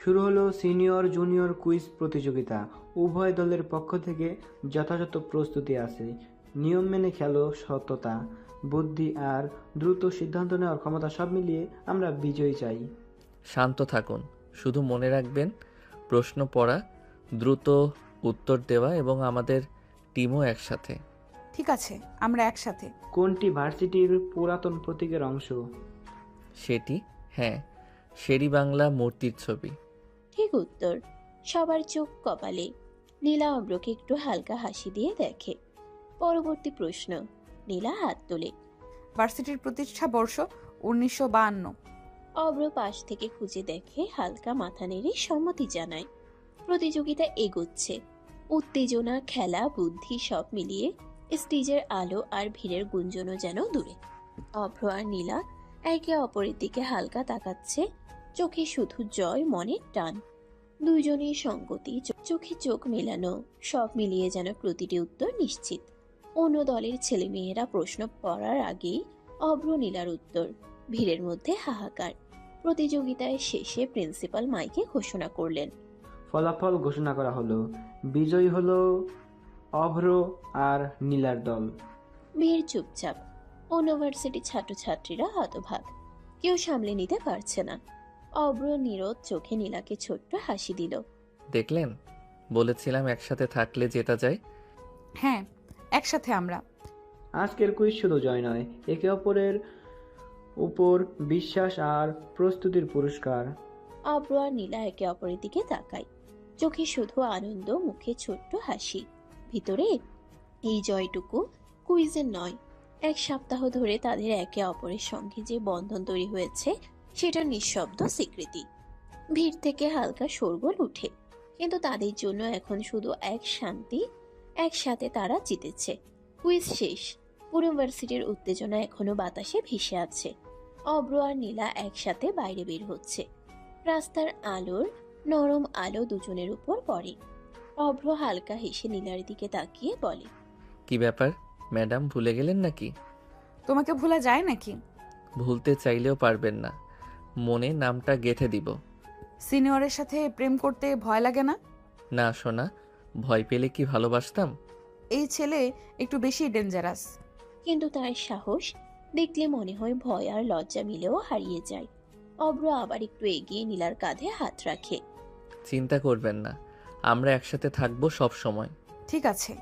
শুরু হলো সিনিয়র জুনিয়র কুইজ প্রতিযোগিতা। উভয় দলের পক্ষ থেকে যথাযথ প্রস্তুতি আছে। নিয়ম মেনে খেলো, সততা, বুদ্ধি আর দ্রুত সিদ্ধান্ত নেওয়ার ক্ষমতা সব মিলিয়ে আমরা বিজয়ী চাই। শান্ত থাকুন, শুধু মনে রাখবেন প্রশ্ন পড়া, দ্রুত উত্তর দেওয়া এবং আমাদের টিমও একসাথে। ঠিক আছে, আমরা একসাথে। কোনটি ভার্সিটির পুরাতন প্রতীকের অংশ? সেটি, হ্যাঁ, শেরি বাংলা মূর্তির ছবি। ঠিক উত্তর। সবার চোখ কপালে। নীলা অব্রকে একটু হালকা হাসি দিয়ে দেখে। পরবর্তী প্রশ্ন। নীলা হাত তোলে। ভার্সিটির প্রতিষ্ঠা বর্ষ 1952। অব্র পাশ থেকে খুঁজে দেখে, হালকা মাথা নেড়ে সম্মতি জানায়। প্রতিযোগিতা এগোচ্ছে। উত্তেজনা, খেলা, বুদ্ধি সব মিলিয়ে স্টেজের আলো আর ভিড়ের গুঞ্জনও যেন দূরে। অভ্র আর নীলা একে অপরের দিকে হালকা তাকাচ্ছে, চোখে শুধু জয়, মনে টান। দুইজনের সঙ্গতি, চোখে চোখ মেলানো, সব মিলিয়ে যেন প্রতিটি উত্তর নিশ্চিত। অন্য দলের ছেলেমেয়েরা প্রশ্ন পড়ার আগেই অভ্র নীলার উত্তর। ভিড়ের মধ্যে হাহাকার। প্রতিযোগিতায় শেষে প্রিন্সিপাল মাইকে ঘোষণা করলেন। ফলাফল ঘোষণা করা হলো। বিজয়ী হলো অভ্র আর নীলার দল। ভিড় চুপচাপ। ইউনিভার্সিটি ছাত্রছাত্রীরা হতভাগ, কেউ সামলে নিতে পারছে না। অভ্র নীরদ চোখে নীলাকে ছোট্ট হাসি দিল। দেখলেন, বলেছিলাম একসাথে থাকলে জেতা যায়। হ্যাঁ, একসাথে আমরা। আজকের কুইজ শুধু জয় নয়, একে অপরের উপর বিশ্বাস আর প্রস্তুতির পুরস্কার। অভ্র আর নীলা একে অপরের দিকে তাকায়, চোখে শুধু আনন্দ, মুখে ছোট্ট হাসি। ভিতরে এই জয়টুকু কুইজের নয়, এক সপ্তাহ ধরে তাদের একে অপরের সঙ্গে যে বন্ধন তৈরি হয়েছে সেটা নিঃশব্দ স্বীকৃতি। ভিড় থেকে হালকা শোরগোল উঠে, কিন্তু তাদের জন্য এখন শুধু এক শান্তি, একসাথে তারা জিতেছে। কুইজ শেষ। ইউনিভার্সিটির উত্তেজনা এখনো বাতাসে ভেসে আছে। অভ্র আর নীলা একসাথে বাইরে বের হচ্ছে। রাস্তার আলোর নরম আলো দুজনের উপর পড়ে। অভ্র হালকা হেসে নীলার দিকে তাকিয়ে বলে, কি ব্যাপার ম্যাডাম, ভুলে গেলেন নাকি? তোমাকে ভোলা যায় নাকি? ভুলতে চাইলেও পারবেন না, মনে নামটা গেঁথে দিব। সিনিয়রের সাথে প্রেম করতে ভয় লাগে না? না সোনা, ভয় পেলে কি ভালোবাসতাম? এই ছেলে একটু বেশি ডেঞ্জারাস। কিন্তু তার সাহস দেখলে মনে হয় ভয় আর লজ্জা মিলেও হারিয়ে যায়। অভ্র আবার একটু এগিয়ে নীলার কাঁধে হাত রাখে। চিন্তা করবেন না, আমরা একসাথে থাকবো সব সময়। ঠিক আছে।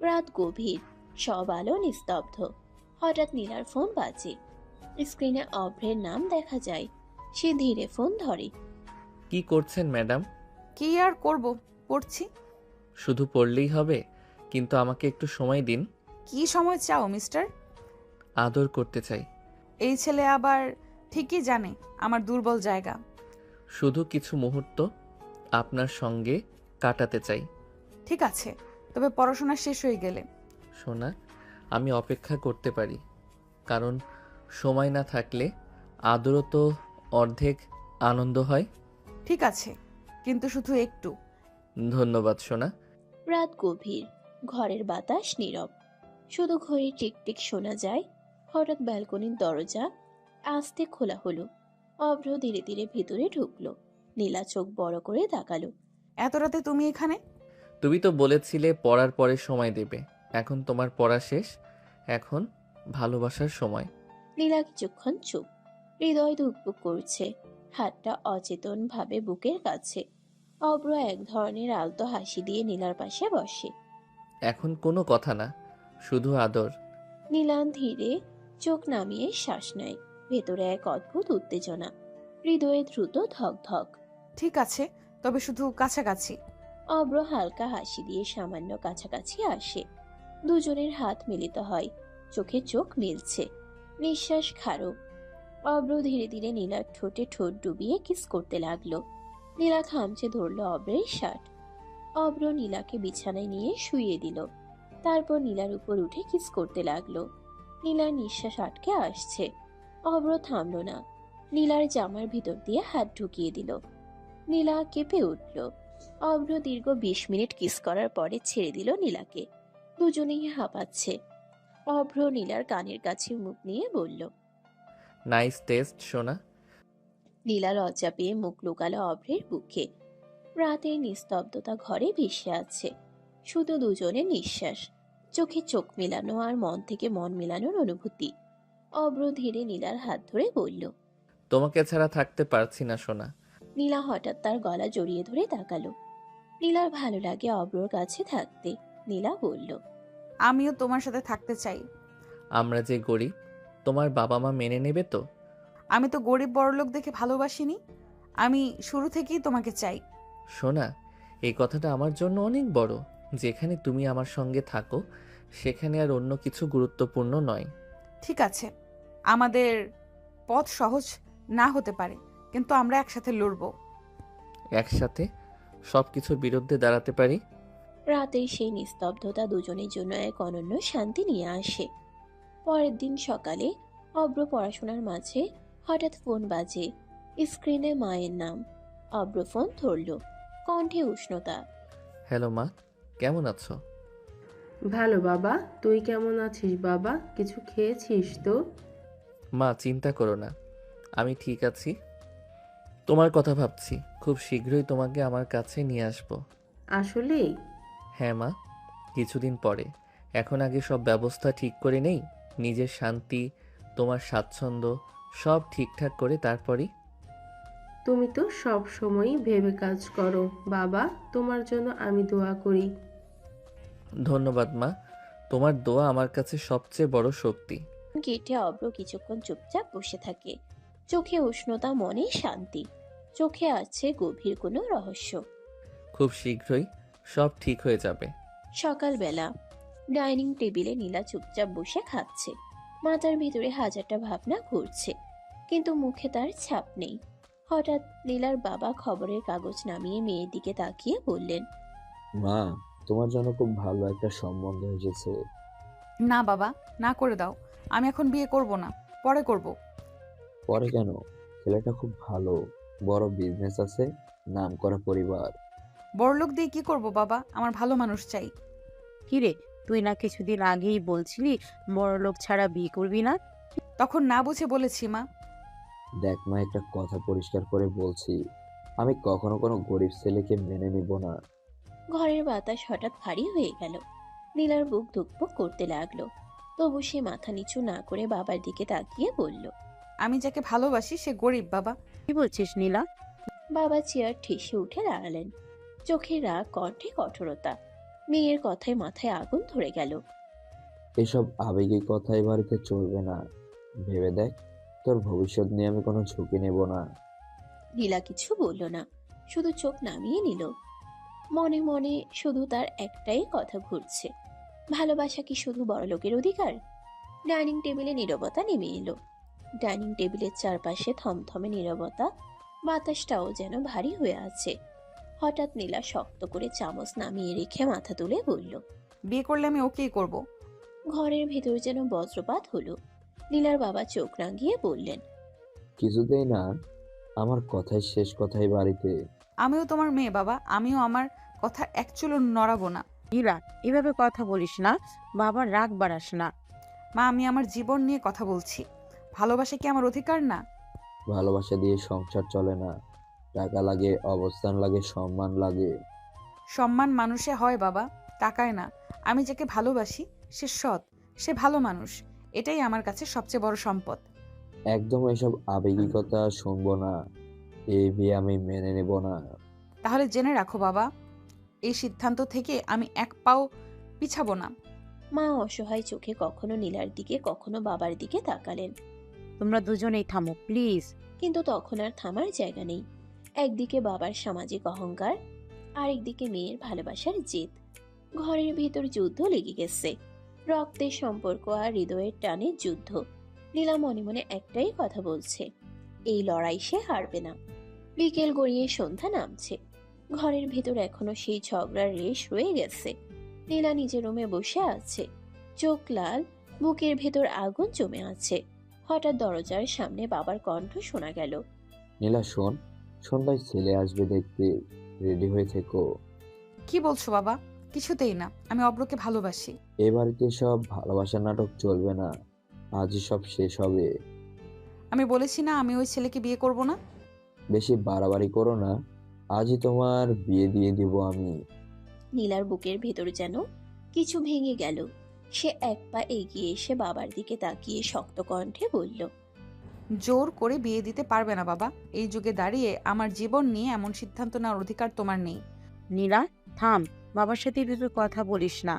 রাত গভীর, সব আলো নিস্তব্ধ। হঠাৎ নীলার ফোন বাজে। স্ক্রিনে অভ্রের নাম দেখা যায়। সে ধীরে ফোন ধরে। কি করছেন ম্যাডাম? কি আর করব, পড়ছি। শুধু পড়লেই হবে? কিন্তু আমাকে একটু সময় দিন। কি সময় চাও মিস্টার? আদর করতে চাই। এই ছেলে আবার ঠিকই জানে আমার দুর্বল জায়গা। শুধু কিছু মুহূর্ত আপনার সঙ্গে কাটাতে চাই। ঠিক আছে, তবে পড়াশোনা শেষ হয়ে গেলে। সোনা, আমি অপেক্ষা করতে পারি, কারণ সময় না থাকলে আদরও তো অর্ধেক আনন্দ হয়। ঠিক আছে, কিন্তু শুধু একটু। ধন্যবাদ সোনা। রাত গভীর, ঘরের বাতাস নীরব, শুধু ঘড়ির টিকটিক শোনা যায়। হঠাৎ ব্যালকনির দরজা আস্তে খোলা হলো। অভ্র ধীরে ধীরে ভিতরে ঢুকলো। নীলা চোখ বড় করে তাকালো। এত রাতে তুমি এখানে? তুমি তো বলেছিলে পড়ার পরে সময় দেবে, এখন তোমার পড়া শেষ, এখন ভালোবাসার সময়। নীলা কিছুক্ষণ চুপ, হৃদয় ধুকপুক করছে, হাতটা অচেতন ভাবে বুকের কাছে। অভ্র এক ধরনের আলতো হাসি দিয়ে নীলার পাশে বসে। এখন কোনো কথা না, শুধু আদর। নীলা ধীরে চোখ নামিয়ে শ্বাস নেয়। ভেতরে এক অদ্ভুত উত্তেজনা, হৃদয়ে দ্রুত ধক ধক। ঠিক আছে, তবে শুধু কাছাকাছি। অভ্র হালকা হাসি দিয়ে সামান্য কাছাকাছি আসে। দুজনের হাত মিলিত হয়, চোখে চোখ মিলছে, নিঃশ্বাস খারো। অভ্র ধীরে ধীরে নীলার ঠোঁটে ঠোঁট ডুবিয়ে কিস করতে লাগলো। নীলা খামচে ধরলো অভ্রের শার্ট। অভ্র নীলাকে বিছানায় নিয়ে শুইয়ে দিল। তারপর নীলার উপর উঠে কিস করতে লাগলো। নীলার নিঃশ্বাস আটকে আসছে। অভ্র থামলো না। নীলার জামার ভিতর দিয়ে হাত ঢুকিয়ে দিল। নীলা কেঁপে উঠল। অভ্র দীর্ঘ 20 মিনিট কিস করার পরে ছেড়ে দিল নীলাকে। দুজনেই হাঁপাচ্ছে। অভ্র নীলার কানের কাছে মুখ নিয়ে বলল। নাইস টেস্ট সোনা। নীলা লজ্জা পেয়ে মুখ লুকালো অভ্রের বুকে। রাতের নিস্তব্ধতা ঘরে ভেসে আছে, শুধু দুজনের নিঃশ্বাস, চোখে চোখ মেলানো আর মন থেকে মন মেলানোর অনুভূতি। অভ্র ধীরে নীলার হাত ধরে বলল। তোমাকে ছাড়া থাকতে পারছি না সোনা। নীলা হঠাৎ তার গলা জড়িয়ে ধরে তাকালো। নীলার ভালো লাগে অভ্রর কাছে থাকতে। নীলা বলল। আমিও তোমার সাথে থাকতে চাই। আমরা যে গরিব, তোমার বাবা মা মেনে নেবে তো? আমি তো গরিব বড়লোক দেখে ভালোবাসিনি, আমি শুরু থেকেই তোমাকে চাই। সোনা, এই কথাটা আমার জন্য অনেক বড়। যেখানে তুমি আমার সঙ্গে থাকো সেখানে আর অন্য কিছু গুরুত্বপূর্ণ নয়। ঠিক আছে, আমাদের পথ সহজ না হতে পারে, কিন্তু আমরা একসাথে লড়বো। একসাথে সব কিছুর বিরুদ্ধে দাঁড়াতে পারি। রাতের সেই নিস্তব্ধতা দুজনের জন্য এক অনন্য শান্তি নিয়ে আসে। পরের দিন সকালে অভ্র পড়াশোনার মাঝে হঠাৎ ফোন বাজে। স্ক্রিনে মায়ের নাম। অভ্র ফোন ধরল। কণ্ঠে উষ্ণতা। হ্যালো মা, কেমন আছো? ভালো বাবা, তুই কেমন আছিস বাবা? কিছু খেয়েছিস তো? মা চিন্তা করো না, আমি ঠিক আছি। তোমার কথা ভাবছি, খুব শীঘ্রই তোমাকে আমার কাছে নিয়ে আসবো। আসলেই? হ্যাঁ মা, কিছুদিন পরে। এখন আগে সব ব্যবস্থা ঠিক করে নেই, নিজের শান্তি, তোমার স্বাচ্ছন্দ্য সব ঠিকঠাক করে তারপরই। তুমি তো সব সময়ই ভেবে কাজ করো বাবা, তোমার জন্য আমি দোয়া করি। ধন্যবাদ মা, তোমার দোয়া আমার কাছে সবচেয়ে বড় শক্তি। গেটে অভ্র কিছুক্ষণ চুপচাপ বসে থাকে। চোখে উষ্ণতা, মনে শান্তি। চোখে আছে গভীর কোনো রহস্য। খুব শীঘ্রই সব ঠিক হয়ে যাবে। সকালবেলা ডাইনিং টেবিলে নীলা চুপচাপ বসে খাচ্ছে। মাথার ভিতরে হাজারটা ভাবনা ঘুরছে, কিন্তু মুখে তার ছাপ নেই। হঠাৎ নীলার বাবা খবরের কাগজ নামিয়ে মেয়ের দিকে তাকিয়ে বললেন। মা, তোমার জন্য খুব ভালো একটা সম্বন্ধ এসেছে। না বাবা, না করে দাও, আমি এখন বিয়ে করব না, পরে করব। পরে কেন? ছেলেটা খুব ভালো, বড় বিজনেস আছে, নামকরা পরিবার। বড়লোক দিয়ে কি করব বাবা, আমার ভালো মানুষ চাই। কিরে, তুই না কিছুদিন আগেই বলছিলি বড়লোক ছাড়া বিয়ে করবি না? তখন না বুঝে বলেছি মা। দেখ মা, একটা কথা পরিষ্কার করে বলছি, আমি কখনো কোনো গরিব ছেলেকে মেনে নিব না। ঘরের বাতাস হঠাৎ ভারী হয়ে গেল। নীলার বুক ধুকপুক করতে লাগলো। তবু সে মাথা নিচু না করে বাবার দিকে তাকিয়ে বলল। আমি যাকে ভালোবাসি সে গরিব বাবা। কি বলছিস নীলা? বাবা চেয়ার ঠেসে উঠে দাঁড়ালেন। চোখে রাগ, কণ্ঠে কঠোরতা। মেয়ের কথায় মাথায় আগুন ধরে গেল। এসব আবেগী কথাই বাড়িতে চলবে না। ভেবে দেখ, তোর ভবিষ্যৎ নিয়ে আমি কোনো ঝুঁকি নেব না। নীলা কিছু বলল না, শুধু চোখ নামিয়ে নিল। মনে মনে শুধু তার একটাই কথা ঘুরছে, ভালোবাসা কি শুধু বড়লোকের অধিকার? ডাইনিং টেবিলে নীরবতা নেমে এলো। ডাইনিং টেবিলের চারপাশে থমথমে নীরবতা, বাতাসটাও যেন ভারী হয়ে আছে। হঠাৎ নীলা শক্ত করে চামচ নামিয়ে রেখে মাথা তুলে বলল। বিয়ে করলে আমি ওকেই করব। ঘরের ভেতর যেন বজ্রপাত হলো। নীলার বাবা চোখ রাঙিয়ে বললেন। কিছুতেই না, আমার কথাই শেষ কথাই বাড়িতে। আমিও তোমার মেয়ে বাবা, আমিও আমার কথা এক চুলও নড়াবো না। নীলা, এভাবে কথা বলিস না, বাবার রাগ বাড়াস না। মা, আমি আমার জীবন নিয়ে কথা বলছি। ভালোবাসা কি আমার অধিকার না? ভালোবাসা দিয়ে সংসার চলে না, টাকা লাগে, অবস্থান লাগে, সম্মান লাগে। সম্মান মানুষে হয় বাবা, টাকায় না। আমি যাকে ভালোবাসি সে সৎ, সে ভালো মানুষ, এটাই আমার কাছে সবচেয়ে বড় সম্পদ। একদম এসব আবেগিকতা শুনবো না। এই বিয়ে আমি মেনে নেব না। তাহলে জেনে রাখো বাবা, এই সিদ্ধান্ত থেকে আমি এক পাও পিছাবো না। মা অসহায় চোখে কখনো নীলার দিকে কখনো বাবার দিকে তাকালেন। তোমরা দুজনেই থামো প্লিজ। কিন্তু তখন আর থামার জায়গা নেই। একদিকে বাবার সামাজিক অহংকার, আরেকদিকে মেয়ের ভালোবাসার জেদ। ঘরের ভিতর যুদ্ধ লেগে গেছে, রক্তের সম্পর্ক আর হৃদয়ের টানের যুদ্ধ। নীলা মনে মনে একটাই কথা বলছে, এই লড়াই সে হারবে না। বিকেল গড়িয়ে সন্ধ্যা নামছে। ঘরের ভেতর এখনো সেই ঝগড়ার রেশ রয়ে গেছে। নীলা নিজের রুমে বসে আছে, চোখ লাল, বুকের ভেতর আগুন জমে আছে। হঠাৎ দরজার সামনে বাবার কণ্ঠ শোনা গেল। নীলা শোন, সন্ধ্যায় ছেলে আসবে দেখতে, রেডি হয়ে থেকো। কি বলছো বাবা? কিছুতেই না, আমি অব্রকে ভালোবাসি। এ বাড়িতে সব ভালোবাসার নাটক চলবে না, আজই সব শেষ হবে। আমি বলেছি না আমি ওই ছেলেকে বিয়ে করব না। বেশি বাড়াবাড়ি করো না, আজই তোমার বিয়ে দিয়ে দিব আমি। নীলার বুকের ভেতর যেন কিছু ভেঙে গেল। সে এক পা এগিয়ে এসে বাবার দিকে তাকিয়ে শক্ত কণ্ঠে বলল, জোর করে বিয়ে দিতে পারবে না বাবা। এই যুগে দাঁড়িয়ে আমার জীবন নিয়ে এমন সিদ্ধান্ত নেওয়ার অধিকার তোমার নেই। নীলা থাম, বাবার সাথে এভাবে কথা বলিস না।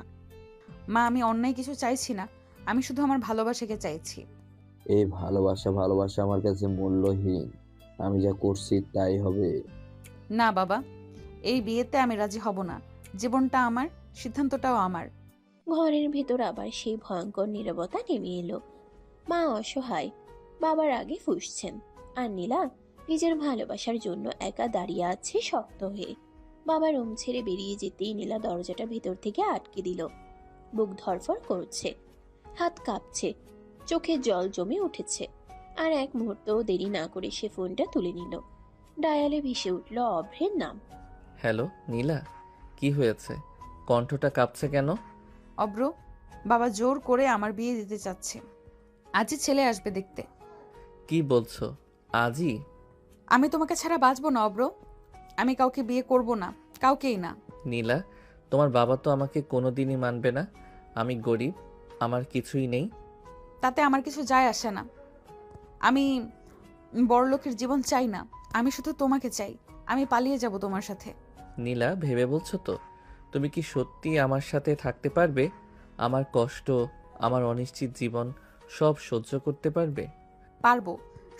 মা, আমি অন্যায় কিছু চাইছি না, আমি শুধু আমার ভালোবাসাকে চাইছি। এই ভালোবাসা আমার কাছে মূল্যহীন, আমি যা করছি তাই হবে। না বাবা, এই বিয়েতে আমি রাজি হব না। জীবনটা আমার, সিদ্ধান্তটাও আমার। ঘরের ভেতর আবার সেই ভয়ঙ্কর নীরবতা নেমে এলো। মা অসহায়, বাবার আগে ফুঁসছেন, আর নীলা নিজের ভালোবাসার জন্য একা দাঁড়িয়ে আছে শক্ত হয়ে। বাবা রুম ছেড়ে বেরিয়ে যেতেই নীলা দরজাটা ভেতর থেকে আটকে দিল। বুক ধরফর করছে, হাত কাঁপছে, চোখে জল জমে উঠেছে। আর এক মুহূর্তও দেরি না করে সে ফোনটা তুলে নিল। ডায়ালে ভেসে উঠল অভ্রের নাম। হ্যালো নীলা, কি হয়েছে? কণ্ঠটা কাঁপছে কেন? অব্র, বাবা জোর করে আমার বিয়ে দিতে চাচ্ছে। আজই ছেলে আসবে দেখতে। কি বলছো? আজই? আমি তোমাকে ছাড়া বাঁচবো না অব্র। আমি কাউকে বিয়ে করব না, কাউকেই না। নীলা, তোমার বাবা তো আমাকে কোনোদিনই মানবে না। আমি গরিব, আমার কিছুই নেই। তাতে আমার কিছু যায় আসে না। আমি বড়লোকের জীবন চাই না, আমি শুধু তোমাকে চাই। আমি পালিয়ে যাব তোমার সাথে। নীলা, ভেবে বলছো তো? তুমি কি সত্যি আমার সাথে থাকতে পারবে? আমার কষ্ট, আমার অনিশ্চিত জীবন সব সহ্য করতে পারবে? পারবো,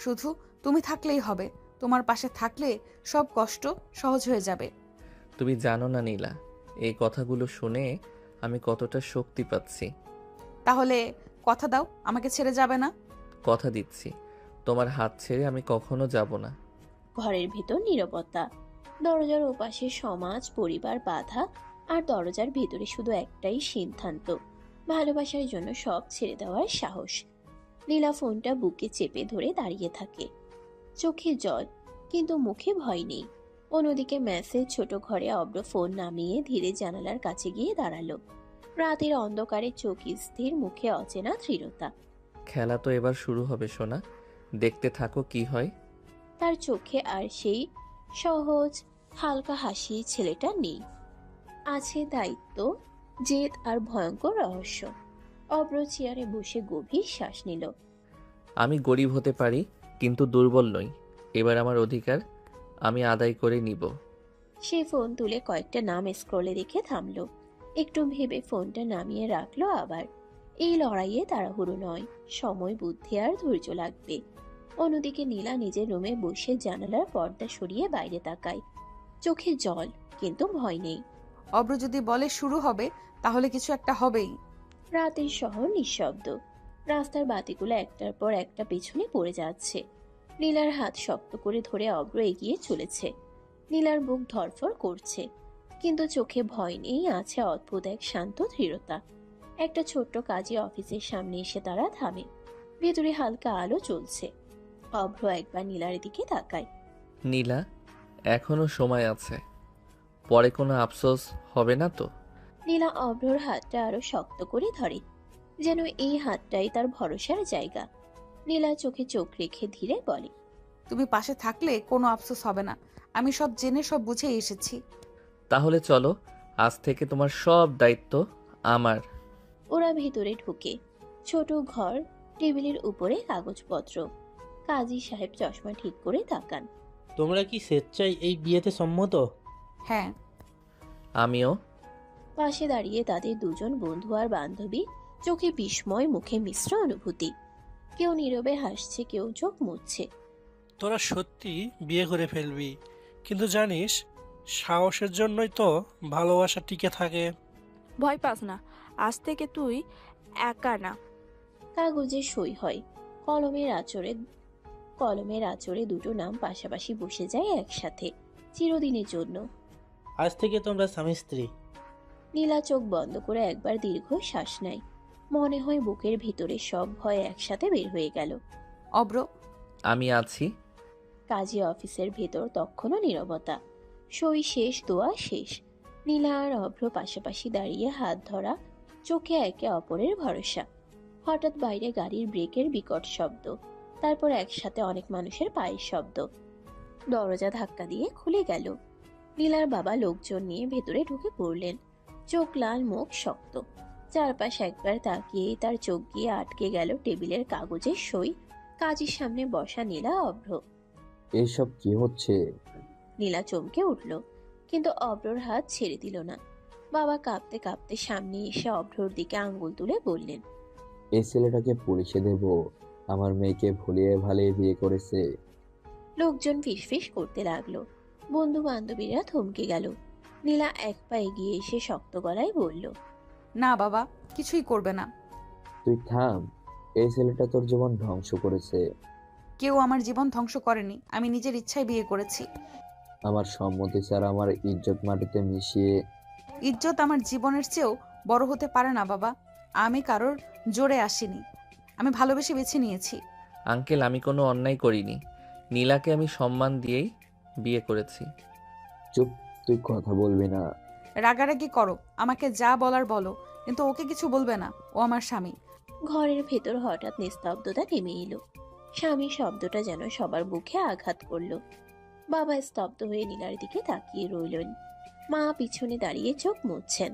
শুধু তুমি থাকলেই হবে। তোমার পাশে থাকলে সব কষ্ট সহজ হয়ে যাবে। তুমি জানো না নীলা, এই কথাগুলো শুনে আমি কতটা শক্তি পাচ্ছি। তাহলে কথা দাও, আমাকে ছেড়ে যাবে না। কথা দিচ্ছি, তোমার হাত ছেড়ে আমি কখনো যাব না। ঘরের ভেতর নীরবতা। দরজার ওপাশে সমাজ, পরিবার বাধা, আর দরজার ভেতরে শুধু একটাই সিদ্ধান্ত, ভালোবাসার জন্য সব ছেড়ে দেওয়ার সাহস। নীলা ফোনটা বুকে চেপে ধরে দাঁড়িয়ে থাকে, চোখে জল, কিন্তু মুখে ভয় নেই। অন্যদিকে মেসেজ ছোট ঘরে অব্র ফোন নামিয়ে ধীরে জানালার কাছে গিয়ে দাঁড়ালো। রাতের অন্ধকারে চোখ স্থির, মুখে অচেনা দৃঢ়তা। খেলা তো এবার শুরু হবে সোনা, দেখতে থাকো কি হয়। তার চোখে আর সেই সহজ হালকা হাসি ছেলেটা নেই, আছে দায়িত্ব, জেদ আর ভয়ঙ্কর রহস্য। অব্র চেয়ারে বসে গভীর শ্বাস নিল। আমি গরিব হতে পারি, কিন্তু দুর্বল নই। এবার আমার অধিকার আমি আদায় করে নিব। সে ফোন তুলে কয়েকটা নাম স্ক্রলে রেখে থামলো, একটু ভেবে ফোনটা নামিয়ে রাখলো আবার। এই লড়াইয়ে তাড়াহুড়ো নয়, সময়, বুদ্ধি আর ধৈর্য লাগবে। অন্যদিকে নীলা নিজের রুমে বসে জানালার পর্দা সরিয়ে বাইরে তাকায়, চোখে জল, কিন্তু ভয় নেই। অব্র যদি বলে শুরু হবে, তাহলে কিছু একটা হবেই। রাতের শহর নিঃশব্দ, রাস্তার বাতিগুলো একটার পর একটা পেছনে পড়ে যাচ্ছে। নীলার হাত শক্ত করে ধরে অব্র এগিয়ে চলেছে। নীলার বুক ধরফর করছে, কিন্তু চোখে ভয় নেই, আছে অদ্ভুত এক শান্ত দৃঢ়তা। একটা ছোট্ট কাজে অফিসের সামনে এসে তারা থামে। ভেতরে হালকা আলো জ্বলছে। অভ্র একবার নীলার দিকে তাকায়। নীলা, এখনো সময় আছে, পরে কোনো আফসোস হবে না তো? নীলা অভ্রর হাতটা আরো শক্ত করে ধরে, যেন এই হাতটাই তার ভরসার জায়গা। নীলা চোখে চোখ রেখে ধীরে বলে, তুমি পাশে থাকলে কোনো আফসোস হবে না। আমি সব জেনে সব বুঝে এসেছি। তাহলে চলো, আজ থেকে তোমার সব দায়িত্ব আমার। ওরা ভেতরে ঢুকে। ছোট ঘর, টেবিলের উপরে কাগজপত্র। কাজী সাহেব চশমা ঠিক করে তাকান। তোমরা কি স্বেচ্ছায় এই বিয়েতে সম্মত? হ্যাঁ। আমিও। পাশে দাঁড়িয়ে তাদের দুজন বন্ধু আর বান্ধবী, চোখে বিস্ময়, মুখে মিশ্র অনুভূতি। কেউ নীরবে হাসছে, কেউ চোখ মুছছে। তোরা সত্যি বিয়ে করে ফেলবি, কিন্তু জানিস সাহসের জন্যই তো ভালোবাসা টিকে থাকে। ভয় পাস না, আজ থেকে তুই একা না। কাগজে সই হয়, কলমের আঁচড়ে দুটো নাম পাশাপাশি বসে যায় একসাথে, চিরদিনের জন্য। আজ থেকে তোমরা স্বামী স্ত্রী। নীলা চোখ বন্ধ করে একবার দীর্ঘ শ্বাস নেয়। মনে হয় বুকের ভিতরে সব ভয় একসাথে বের হয়ে গেল। অব্র, আমি আছি। কাজী অফিসের ভেতর তখনও নীরবতা। সই শেষ, দোয়া শেষ। নীলা আর অভ্র পাশাপাশি দাঁড়িয়ে হাত ধরা, চোখে একে অপরের ভরসা। হঠাৎ বাইরে গাড়ির ব্রেকের বিকট শব্দ, তারপর একসাথে অনেক মানুষের পায়ের শব্দ। দরজা ধাক্কা দিয়ে খুলে গেল। নীলার বাবা লোকজন নিয়ে ভেতরে ঢুকে পড়লেন। চোখ লাল, মুখ শক্ত। চারপাশ একবার তাকিয়ে তার চোখ গিয়ে আটকে গেল টেবিলের কাগজের সই। কাজীর সামনে বসা নীলা, অভ্র। এইসব কি হচ্ছে? নীলা চমকে উঠল, কিন্তু অভ্রর হাত ছেড়ে দিল না। বাবা কাঁপতে কাঁপতে সামনে এসে অভ্রর দিকে আঙ্গুল তুলে বললেন, এই ছেলেটাকে পুলিশে দেব। আমার মেয়েকে ভুলিয়ে ভালিয়ে বিয়ে করেছে। লোকজন ফিসফিস করতে লাগলো। বন্ধু বান্ধবীরা থমকে গেল। নীলা এক পা এগিয়ে এসে শক্ত গলায় বলল, না বাবা, কিছুই করবে না। তুই থাম। এই ছেলেটা তোর জীবন ধ্বংস করেছে। কেউ আমার জীবন ধ্বংস করেনি, আমি নিজের ইচ্ছায় বিয়ে করেছি। আমার সম্মতি ছাড়া আমার ইজ্জত মাটিতে মিশিয়ে। ইজ্জত আমার জীবনের চেয়েও বড় হতে পারে না বাবা। আমি কারোর জোরে আসিনি, আমি ভালোবেসে বেছে নিয়েছি। আঙ্কেল, আমি কোনো অন্যায় করিনি। নীলাকে আমি সম্মান দিয়েই বিয়ে করেছি। চুপ, তুই কথা বলবি না। রাগারাগি করো, আমাকে যা বলার বলো, কিন্তু ওকে কিছু বলবে না, ও আমার স্বামী। ঘরের ভেতর হঠাৎ নিস্তব্ধতা নেমে এলো। স্বামী শব্দটা যেন সবার বুকে আঘাত করলো। বাবা স্তব্ধ হয়ে নীলার দিকে তাকিয়ে রইলেন। মা পিছনে দাঁড়িয়ে চোখ মুছছেন।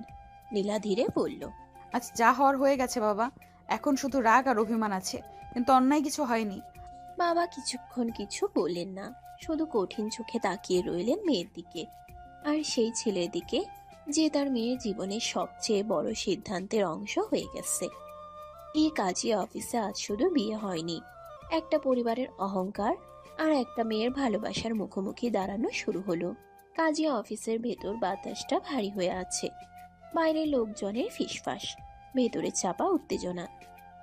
নীলা ধীরে বলল, আচ্ছা, যা হওয়ার হয়ে গেছে বাবা, এখন শুধু রাগ আর অভিমান আছে, কিন্তু অন্যায় কিছু হয়নি। বাবা কিছুক্ষণ কিছু বললেন না, শুধু কঠিন চোখে তাকিয়ে রইলেন মেয়ের দিকে, আর সেই ছেলের দিকে যে তার মেয়ের জীবনের সবচেয়ে বড় সিদ্ধান্তের অংশ হয়ে গেছে। এই কাজী অফিসে আজ শুধু বিয়ে হয়নি, একটা পরিবারের অহংকার আর একটা মেয়ের ভালোবাসার মুখোমুখি দাঁড়ানো শুরু হলো। কাজী অফিসের ভেতর বাতাসটা ভারী হয়ে আছে। বাইরের লোকজনের ফিসফাস, ভেতরে চাপা উত্তেজনা।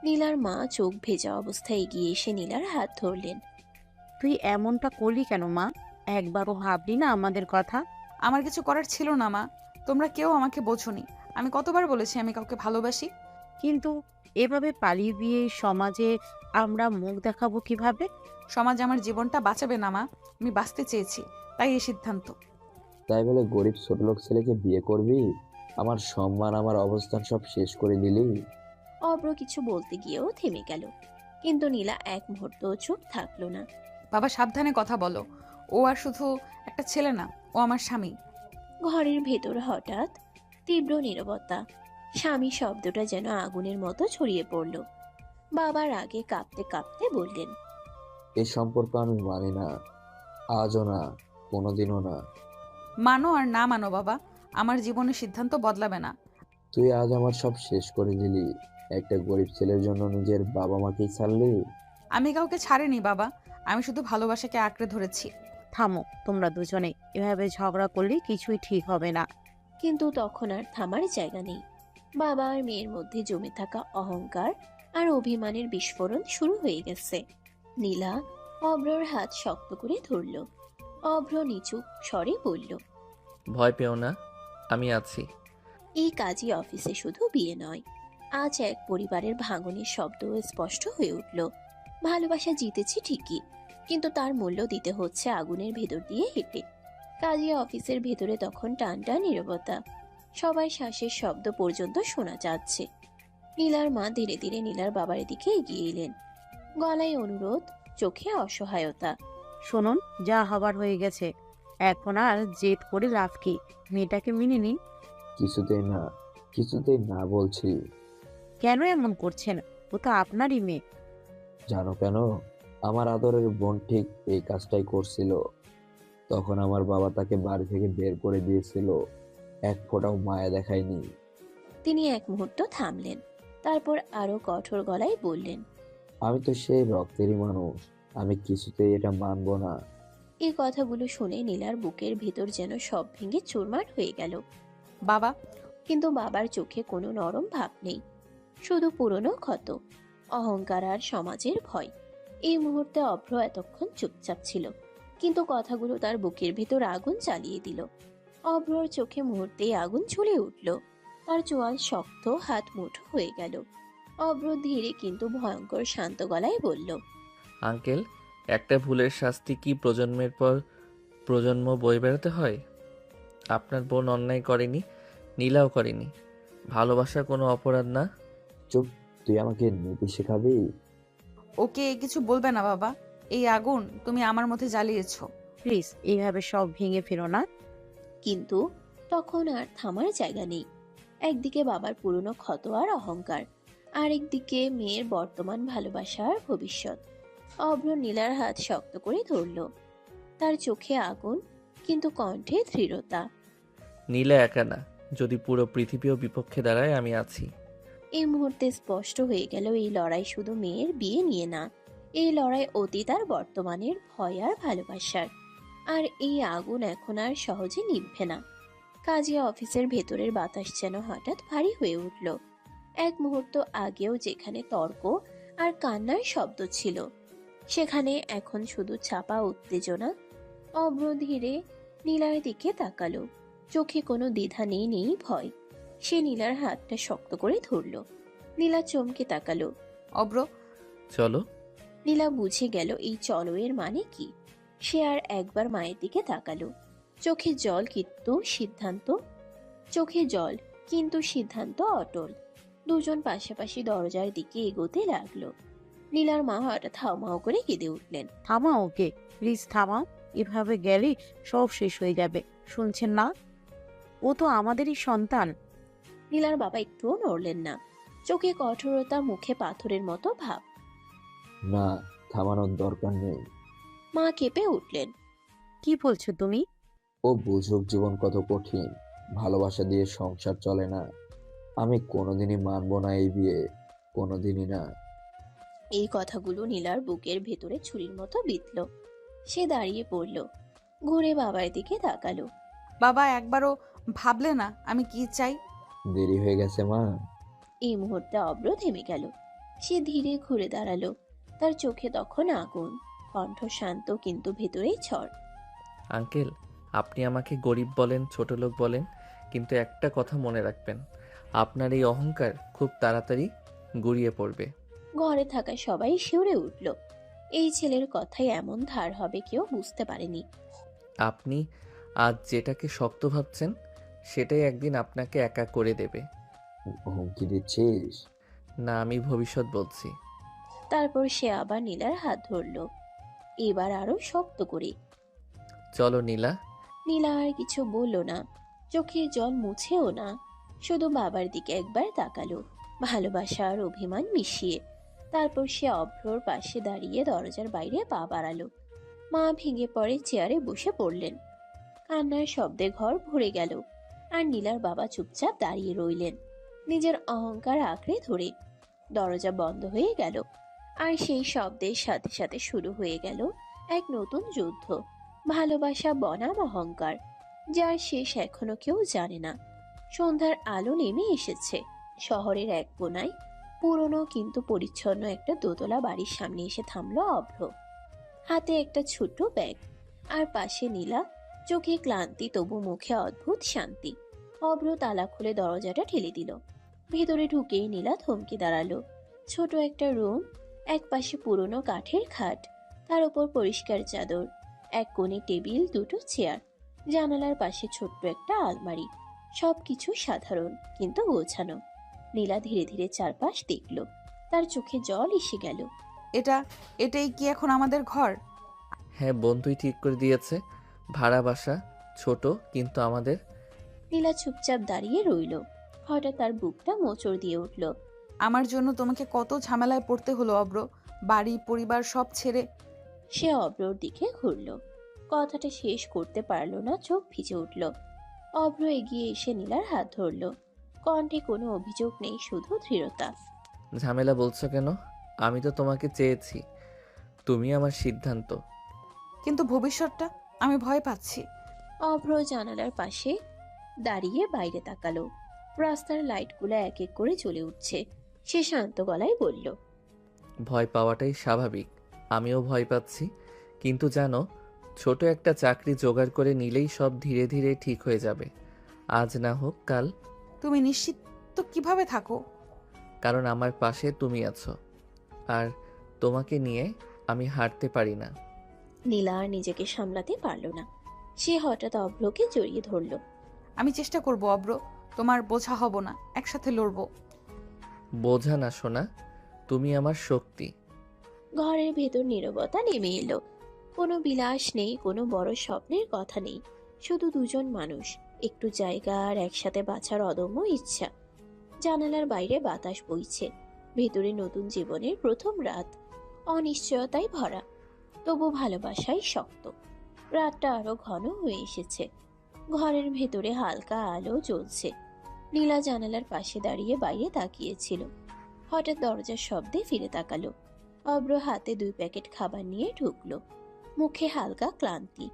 নীলার মা চোখ ভেজা অবস্থায় এগিয়ে এসে নীলার হাত ধরলেন। তুই এমনটা করলি কেন মা? একবারও ভাবলি না আমাদের কথা? আমার কিছু করার ছিল না মা, তোমরা কেউ আমাকে বোঝোনি। আমি কতবার বলেছি আমি কাউকে ভালোবাসি। কিন্তু এভাবে পালিয়ে বিয়ে সমাজে আমরা মুখ দেখাবো কিভাবে? সমাজ আমার জীবনটা বাঁচাবে না মা, আমি বাঁচতে চেয়েছি, তাই এই সিদ্ধান্ত। তাই বলে গরিব ছোটলোক ছেলেকে বিয়ে করবি? আমার সম্মান, আমার অবস্থান সব শেষ করে দিলি। অব্র কিছু বলতে গিয়েও থেমে গেল, কিন্তু নীলা এক মুহূর্ত চুপ থাকলো না। বাবা, সাবধানে কথা বলো, ও আর শুধু একটা ছেলে না, ও আমার স্বামী। ঘরের ভেতর হঠাৎ তীব্র নীরবতা। স্বামী শব্দটা যেন আগুনের মতো ছড়িয়ে পড়ল। বাবার আগে কাঁপতে কাঁপতে বললেন, এই সম্পর্ক আমি মানি না, আজও না, কোনোদিনও না। মানো আর না মানো বাবা, আমার জীবনের সিদ্ধান্ত বদলাবে না। তুই আজ আমার সব শেষ করে দিলি। একটা গরিব ছেলের জন্য নিজের বাবা মাকেই ছাড়লি। আমি কাউকে ছাড়িনি বাবা, আমি শুধু ভালোবাসাকে আঁকড়ে ধরেছি। থামো তোমরা দুজনে, এভাবে ঝগড়া করলে কিছুই ঠিক হবে না। কিন্তু তখন আর থামার জায়গা নেই। বাবা আর মেয়ের মধ্যে জমে থাকা অহংকার আর অভিমানের বিস্ফোরণ শুরু হয়ে গেছে। নীলা অভ্রর হাত শক্ত করে ধরল। অভ্র নিচু স্বরে বলল, ভয় পেও না, আমি আছি। এই কাজী অফিসে শুধু বিয়ে নয়, আজ এক পরিবারের ভাঙনের শব্দও স্পষ্ট হয়ে উঠল। ভালোবাসা জিতেছি ঠিকই, কিন্তু তার মূল্য দিতে হচ্ছে আগুনের ভেতর দিয়ে হেঁটে। কাজী অফিসের ভেতরে তখন টানটা নীরবতা, সবাই শ্বাসের শব্দ পর্যন্ত শোনা যাচ্ছে। নীলার মা ধীরে ধীরে নীলার বাবার দিকে এগিয়ে এলেন, গলায় অনুরোধ, চোখে অসহায়তা। শুনুন, যা হবার হয়ে গেছে, এখন আর জেদ করে লাভ কি? মেয়েটাকে মেনে নিন। কিছুতেই না, কিছুতেই না বলছি। কেন এমন করছেন? ও তো আপনারই মেয়ে। জানো কেন? আমার আদরের বোন ঠিক এই কাজটাই করছিল। তখন আমার বাবা তাকে বাড়ি থেকে বের করে দিয়েছিল, এক ফোঁটাও মায়া দেখায়নি। তিনি এক মুহূর্ত থামলেন, তারপর আরো কঠোর গলায় বললেন, আমি তো সেই রক্তেরই মানুষ, আমি কিছুতেই এটা মানবো না। এই কথাগুলো শুনে নীলার বুকের ভেতর যেন সব ভেঙে চুরমার হয়ে গেল। বাবা, কিন্তু বাবার চোখে কোনো নরম ভাব নেই, শুধু পুরনো ক্ষত, অহংকার আর সমাজের ভয়। এই মুহূর্তে অভ্র এতক্ষণ চুপচাপ ছিল, কিন্তু কথাগুলো তার বুকের ভেতর আগুন জ্বালিয়ে দিল। অভ্রর চোখে মুহূর্তেই আগুন জ্বলে উঠল। তার চোয়াল শক্ত, হাত মুঠো হয়ে গেল। অব্র ধীরে কিন্তু ভয়ঙ্কর শান্ত গলায় বলল, আঙ্কেল, একটা ভুলের শাস্তি কি প্রজন্মের পর প্রজন্ম বয়ে বেড়াতে হয়? আপনার বোন অন্যায় করেনি, নীলাও করেনি। ভালোবাসা কোনো অপরাধ না। চুপ, তুই আমাকে নীতি শেখাবি? ওকে কিছু বলবে না বাবা। এই আগুন তুমি আমার মধ্যে জ্বালিয়েছো। প্লিজ এইভাবে সব ভেঙে ফেলো না। কিন্তু তখন আর থামার জায়গা নেই। একদিকে বাবার পুরনো ক্ষত আর অহংকার, আরেকদিকে মেয়ের বর্তমান ভালোবাসা আর ভবিষ্যৎ। অভ্র নীলার হাত শক্ত করে ধরল। তার চোখে আগুন, কিন্তু কণ্ঠে দৃঢ়তা। নীলা একা না, যদি পুরো পৃথিবীও বিপক্ষে দাঁড়ায় আমি আছি। এই মুহূর্তে স্পষ্ট হয়ে গেল এই লড়াই শুধু মেয়ের বিয়ে নিয়ে না, এই লড়াই অতীত আর বর্তমানের, ভয় আর ভালোবাসার। আর এই আগুন এখন আর সহজে নিভবে না। কাজে অফিসের ভেতরের বাতাস যেন হঠাৎ ভারী হয়ে উঠল। এক মুহূর্ত আগেও যেখানে তর্ক আর কান্নার শব্দ ছিল, সেখানে এখন শুধু চাপা উত্তেজনা। অভ্র ধীরে নীলার দিকে তাকালো। চোখে কোনো দ্বিধা নেই, নেই ভয়। সে নীলার হাতটা শক্ত করে ধরল। নীলা চমকে তাকালো। অব্র, চলো। নীলা বুঝে গেল এই চলো এর মানে কি। সে আর একবার মায়ের দিকে তাকালো। চোখে জল কিন্তু সিদ্ধান্ত অটল। দুজন পাশাপাশি দরজার দিকে এগোতে লাগলো। নীলার মা হঠাৎ হাউমাউ করে কেঁদে উঠলেন। থামাও ওকে, প্লিজ থামাও। এভাবে গেলে সব শেষ হয়ে যাবে, শুনছেন না? ও তো আমাদেরই সন্তান। নীলার বাবা একটুও নড়লেন না। চোখে কঠোরতা, মুখে পাথরের মতো ভাব। না, থামানোর দরকার নেই। মা কেঁপে উঠলেন। কি বলছো তুমি? ও বুঝুক জীবন কত কঠিন। ভালোবাসা দিয়ে সংসার চলে না। আমি কোনোদিনই মানবো না এই বিয়ে, কোনোদিনই না। এই কথাগুলো নীলার বুকের ভেতরে ছুরির মতো বিঁধল। সে দাঁড়িয়ে পড়ল, ঘুরে বাবার দিকে তাকালো। বাবা একবারও ভাবলে না আমি কি চাই? দেরি হয়ে গেছে মা। এই মুহূর্তে অব্র থেমে গেল। সে ধীরে ঘুরে দাঁড়ালো। তার চোখে তখন আগুন, কণ্ঠ শান্ত, কিন্তু ভেতরেই ঝড়। আঙ্কেল, আপনি আমাকে গরিব বলেন, ছোট লোক বলেন, কিন্তু একটা কথা মনে রাখবেন, আপনার এই অহংকার খুব তাড়াতাড়ি গুড়িয়ে পড়বে। ঘরে থাকা সবাই শিউরে উঠল। এই ছেলের কথাই এমন ধার হবে কেউ বুঝতে পারেনি। আপনি আজ যেটাকে শক্ত ভাবছেন, সেটাই একদিন আপনাকে একা করে দেবে। হুমকি দিচ্ছিস? না, আমি ভবিষ্যৎ বলছি। তারপর সে আবার নীলার হাত ধরল, এবার আরো শক্ত করে। চলো নীলা। নীলা আর কিছু বলল না, চোখের জল মুছেও না, শুধু বাবার দিকে একবার তাকালো, ভালোবাসা আর অভিমান মিশিয়ে। তারপর সে অভ্রর পাশে দাঁড়িয়ে দরজার বাইরে পা বাড়ালো। মা ভেঙে পড়ে চেয়ারে বসে পড়লেন। কান্নার শব্দে ঘর ভরে গেল। আর নীলার বাবা চুপচাপ দাঁড়িয়ে রইলেন, নিজের অহংকার আঁকড়ে ধরে। দরজা বন্ধ হয়ে গেল। আর সেই শব্দের সাথে সাথে শুরু হয়ে গেল এক নতুন যুদ্ধ। ভালোবাসা বনাম অহংকার, যার শেষ এখনো কেউ জানে না। সন্ধ্যার আলো নেমে এসেছে। শহরের এক কোনায় পুরনো কিন্তু পরিচ্ছন্ন একটা দোতলা বাড়ির সামনে এসে থামলো অভ্র। হাতে একটা ছোট্ট ব্যাগ, আর পাশে নীলা, চোখে ক্লান্তি তবু মুখে অদ্ভুত শান্তি। অভ্র তালা খুলে দরজাটা ঠেলে দিল। ভেতরে ঢুকেই নীলা থমকে দাঁড়ালো। ছোট একটা রুম, এক পাশে পুরনো কাঠের খাট, তার উপর পরিষ্কার চাদর, এক কোণে টেবিল, দুটো চেয়ার, জানালার পাশে ছোট্ট একটা আলমারি। সবকিছু সাধারণ কিন্তু গোছানো। নীলা ধীরে ধীরে চারপাশ দেখল। তার চোখে জল এসে গেল। এটাই কি এখন আমাদের ঘর? হ্যাঁ, বন্ধুই ঠিক করে দিয়েছে। ভাড়া বাসা, ছোট কিন্তু আমাদের। নীলা চুপচাপ দাঁড়িয়ে রইল। হঠাৎ তার বুকটা মোচড় দিয়ে উঠল। আমার জন্য তোমাকে কত ঝামেলায় পড়তে হলো অব্র, বাড়ি পরিবার সব ছেড়ে। সে অভ্রর দিকে ঘুরল। কথাটা শেষ করতে পারল না, চোখ ভিজে উঠল। অভ্র এগিয়ে এসে নীলার হাত ধরল। কণ্ঠে কোনো অভিযোগ নেই, শুধু দৃঢ়তা। ঝামেলা বলছো কেন? আমি তো তোমাকে চেয়েছি, তুমি আমার সিদ্ধান্ত। কিন্তু ভবিষ্যৎটা আমি ভয় পাচ্ছি। অভ্র জানালার পাশে দাঁড়িয়ে বাইরে তাকালো। রাস্তার লাইটগুলো এক এক করে জ্বলে উঠছে। সে শান্ত গলায় বলল, ভয় পাওয়াটাই স্বাভাবিক, আমিও ভয় পাচ্ছি। কিন্তু জানো, ছোট একটা চাকরি জোগাড় করে নিলেই সব ধীরে ধীরে ঠিক হয়ে যাবে। আজ না হোক কাল। তুমি নিশ্চিত তো কিভাবে থাকো? কারণ আমার পাশে তুমি আছো, আর তোমাকে নিয়ে আমি হাঁটতে পারি না। নীলা আর নিজেকে সামলাতে পারল না। সে হঠাৎ অভ্রকে জড়িয়ে ধরল। আমি চেষ্টা করব অব্র, তোমার বোঝা হব না, একসাথে লড়বো। বোঝা না সোনা, তুমি আমার শক্তি। ঘরের ভেতর নীরবতা নেমে এলো। কোনো বিলাস নেই, কোনো বড় স্বপ্নের কথা নেই, শুধু দুজন মানুষ, একটু জায়গা আর একসাথে বাঁচার অদম্য ইচ্ছা। জানালার বাইরে বাতাস বইছে, ভেতরে নতুন জীবনের প্রথম রাত, অনিশ্চয়তায় ভরা, তবু ভালোবাসাই শক্ত। রাতটা আরো ঘন হয়ে এসেছে। ঘরের ভেতরে হালকা আলো জ্বলছে। নীলা জানালার পাশে দাঁড়িয়ে বাইরে তাকিয়েছিল। হঠাৎ দরজার শব্দে ফিরে তাকালো। অব্র হাতে 2 প্যাকেট খাবার নিয়ে ঢুকলো। মুখে হালকা ক্লান্তি,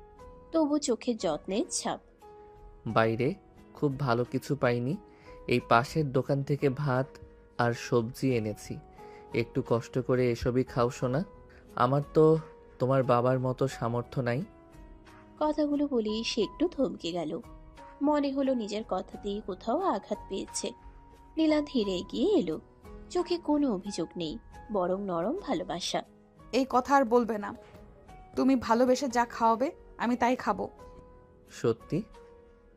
তবু চোখে যত্নের ছাপ। বাইরে খুব ভালো কিছু পাইনি, এই পাশের দোকান থেকে ভাত আর সবজি এনেছি, একটু কষ্ট করে এসবই খাও সোনা। আমার তো তোমার বাবার মতো সামর্থ্য নাই। কথাগুলো বলেই সে একটু থমকে গেল। মনে হলো নিজের কথাতেই কোথাও আঘাত পেয়েছে। নীলা ধীরে এগিয়ে এলো। চোখে কোনো অভিযোগ নেই, বরং নরম ভালোবাসা। এই কথা আর বলবে না। তুমি ভালোবেসে যা খাওয়াবে আমি তাই খাবো। সত্যি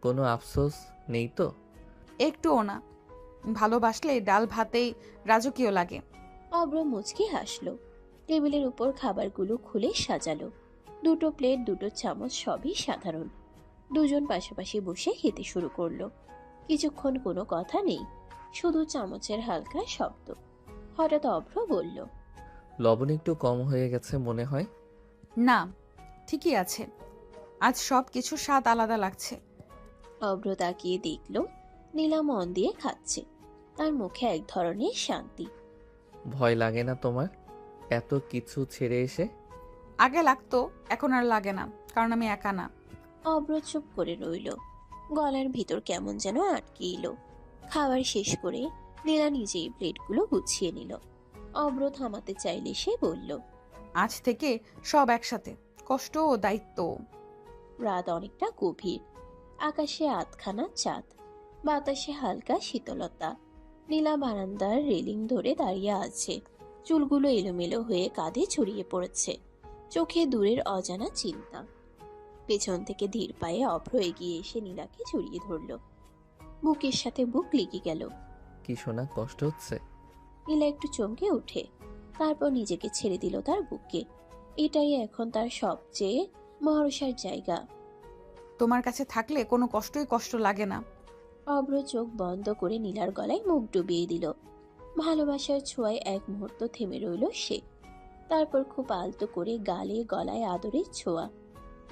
কোনো আফসোস নেই তো? একটুও না। ভালোবাসলে ডাল ভাতেই রাজকীয় লাগে। অব্র মুচকি হাসলো। টেবিলের উপর খাবারগুলো খুলে সাজালো। 2টো প্লেট, 2টো চামচ, সবই সাধারণ। দুজন পাশাপাশি বসে খেতে শুরু করলো। কিছুক্ষণ কোনো কথা নেই, শুধু চামচের হালকা শব্দ। হঠাৎ অভ্র বলল, লবণ একটু কম হয়ে গেছে মনে হয়। না, ঠিকই আছে। আজ সব কিছু স্বাদ আলাদা লাগছে। অভ্র তাকিয়ে দেখল নীলা মন দিয়ে খাচ্ছে। তার মুখে এক ধরনের শান্তি। ভয় লাগে না তোমার এত কিছু ছেড়ে এসে? আগে লাগতো, এখন আর লাগে না, কারণ আমি একা না। অভ্র চুপ করে রইল। গলার ভিতর কেমন যেন আটকে এলো। খাবার শেষ করে নীলা নিজেই প্লেটগুলো গুছিয়ে নিল। অভ্র থামাতে চাইলে সে বলল, আজ থেকে সব একসাথে, কষ্ট ও দায়িত্ব। রাত অনেকটা গভীর। আকাশে আধখানা চাঁদ, বাতাসে হালকা শীতলতা। নীলা বারান্দার রেলিং ধরে দাঁড়িয়ে আছে। চুলগুলো এলোমেলো হয়ে কাঁধে ছড়িয়ে পড়েছে। চোখে দূরের অজানা চিন্তা। পেছন থেকে ধীর পায়ে অভ্র এগিয়ে এসে নীলাকে জড়িয়ে ধরল। বুকের সাথে বুক লেগে গেল। কি শোনা, কষ্ট হচ্ছে? নীলা একটু চমকে ওঠে, তারপর নিজেকে ছেড়ে দিল তার বুকে। এটাই এখন তার সবচেয়ে ভরসার জায়গা। তোমার কাছে থাকলে কোনো কষ্টই কষ্ট লাগে না। অভ্র চোখ বন্ধ করে নীলার গলায় মুখ ডুবিয়ে দিল। ভালোবাসার ছোঁয়ায় এক মুহূর্ত থেমে রইল সে। তারপর খুব আলতো করে গালে গলায় আদরের ছোঁয়া।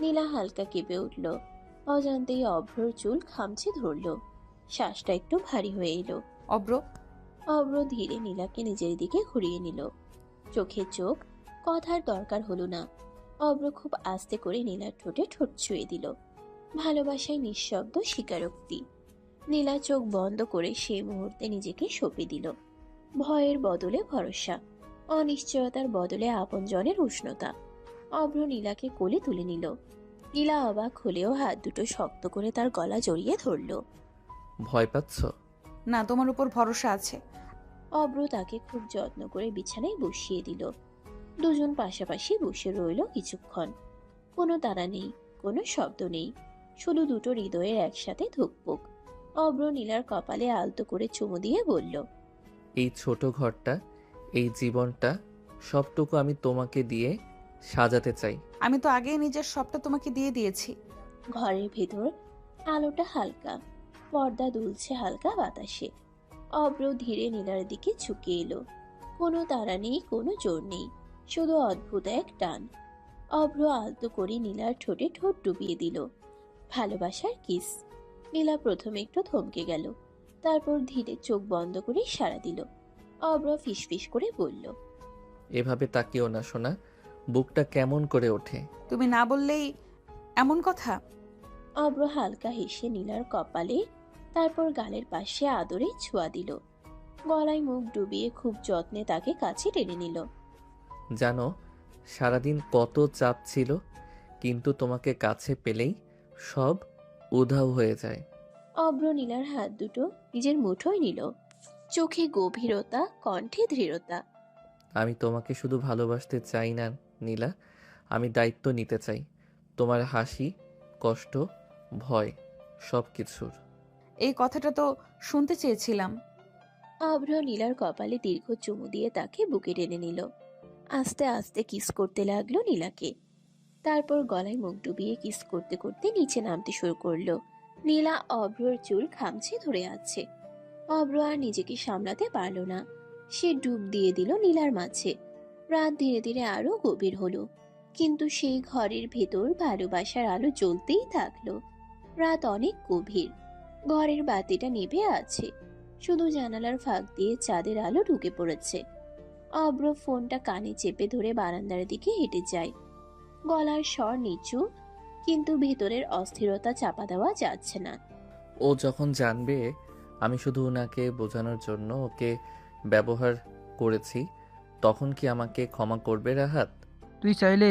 নীলা হালকা কেঁপে উঠল। অজান্তেই অভ্রর চুল খামচে ধরল। শ্বাসটা একটু ভারী হয়ে এলো। অব্র, অভ্র ধীরে নীলাকে নিজের দিকে ঘুরিয়ে নিল। চোখে চোখ, কথার দরকার হলো না। অভ্র খুব আস্তে করে নীলার ঠোঁটে ঠোঁট ছুঁয়ে দিল। ভালোবাসায় নিঃশব্দ স্বীকারোক্তি। নীলা চোখ বন্ধ করে সেই মুহূর্তে নিজেকে সঁপে দিল। ভয়ের বদলে ভরসা, অনিশ্চয়তার বদলে আপনজনের উষ্ণতা। অভ্র নীলাকে কোলে তুলে নিল। নীলা অবাক হলেও হাত দুটো শক্ত করে তার গলা জড়িয়ে ধরল। ভয় পাচ্ছ? না, তোমার উপর ভরসা আছে। অভ্র তাকে খুব যত্ন করে বিছানায় বসিয়ে দিল। দুজন পাশাপাশি বসে রইল কিছুক্ষণ। কোনো তাড়া নেই, কোনো শব্দ নেই, শুধু দুটো হৃদয়ের একসাথে ধুকপুক। অভ্র নীলার কপালে আলতো করে চুমু দিয়ে বলল, এই ছোট ঘরটা, এই জীবনটা, সবটুকু আমি তোমাকে দিয়ে সাজাতে চাই। আমি তো আগেই নিজের সবটা তোমাকে দিয়ে দিয়েছি। ঘরের ভেতর আলোটা হালকা, পর্দা দুলছে হালকা বাতাসে। অভ্র ধীরে নীলার দিকে ঝুঁকে এলো। কোনো তাড়া নেই, কোনো জোর নেই, শুধু অদ্ভুত এক টান। অভ্র আলতো করে নীলার ঠোঁটে ঠোঁট ডুবিয়ে দিল। ভালোবাসার কিস। নীলা প্রথমে একটু থমকে গেল, তারপর ধীরে চোখ বন্ধ করে সাড়া দিল। অভ্র ফিসফিস করে বলল, এভাবে তাকিও না সোনা, বুকটা কেমন করে ওঠে। তুমি না বললেই এমন কথা। অভ্র হালকা হেসে নীলার কপালে, তারপর গালের পাশে আদরে ছোঁয়া দিল। গলায় মুখ ডুবিয়ে খুব যত্নে তাকে কাছে টেনে নিল। জানো সারাদিন কত চাপ ছিল, কিন্তু তোমাকে কাছে পেলেই সব উধাও হয়ে যায়। অভ্র নীলার হাত দুটো নিজের মুঠোয় নিল। চোখে গভীরতা, কণ্ঠে দৃঢ়তা। আমি তোমাকে শুধু ভালোবাসতে চাই না নীলা, আমি দায়িত্ব নিতে চাই তোমার হাসি, কষ্ট, ভয় সব কিছুর। এই কথাটা তো শুনতে চেয়েছিলাম। অভ্র নীলার কপালে দীর্ঘ চুমু দিয়ে তাকে বুকে টেনে নিল। আস্তে আস্তে কিস করতে লাগলো নীলাকে। তারপর গলায় মুখ ডুবিয়ে কিস করতে করতে নিচে নামতে শুরু করলো। নীলা অভ্রর চুল খামচে ধরে আছে। অভ্র আর নিজেকে সামলাতে পারল না। সে ডুব দিয়ে দিল নীলার মাঝে। রাত ধীরে ধীরে আরো গভীর হলো, কিন্তু সেই ঘরের ভেতর ভালোবাসার আলো জ্বলতেই থাকলো। রাত অনেক গভীর, ঘরের বাতিটা নিভে আছে, শুধু জানালার ফাঁক দিয়ে চাঁদের আলো ঢুকে পড়েছে। অভ্র ফোনটা কানে চেপে ধরে বারান্দার দিকে হেঁটে যায়। গলার স্বর নিচু, কিন্তু ভেতরের অস্থিরতা চাপা দেওয়া যাচ্ছে না। ও যখন জানবে আমি শুধু ওনাকে বোঝানোর জন্য ওকে ব্যবহার করেছি, তখন কি আমাকে ক্ষমা করবে রাহাত? তুই চাইলে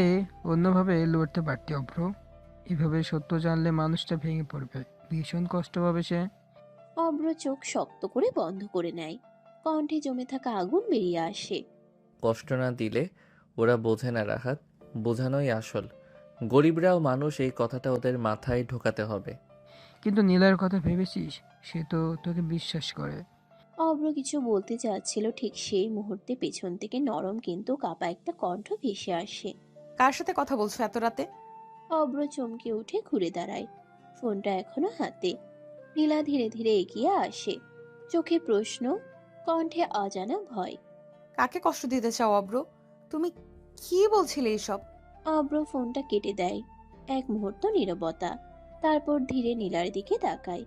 অন্যভাবে লড়তে পারতি অভ্র। এভাবে সত্য জানলে মানুষটা ভেঙে পড়বে, ভীষণ কষ্ট পাবে সে। অভ্র চোখ শক্ত করে বন্ধ করে নেয়। কণ্ঠে জমে থাকা আগুন বেরিয়ে আসে। কষ্ট না দিলে ওরা বোঝে না রাহাত, বোঝানোই আসল। গরিবরাও মানুষ, এই কথাটা ওদের মাথায় ঢোকাতে হবে। কিন্তু নীলার কথা ভেবেছিস? সে তো তোকে বিশ্বাস করে। অভ্র কিছু বলতে চাচ্ছিল, ঠিক সেই মুহূর্তে পেছন থেকে নরম কিন্তু কাপা একটা কণ্ঠ ভেসে আসে। কার সাথে কথা বলছো এত রাতে? অভ্র চমকে উঠে ঘুরে দাঁড়ায়। ফোনটা এখনো হাতে। নীলা ধীরে ধীরে এগিয়ে আসে, চোখে প্রশ্ন, কণ্ঠে অজানা ভয়। কাকে কষ্ট দিতে চাও অব্র? তুমি কি বলছিলে এসব? অভ্র ফোনটা কেটে দেয়। এক মুহূর্ত নীরবতা, তারপর ধীরে নীলার দিকে তাকায়।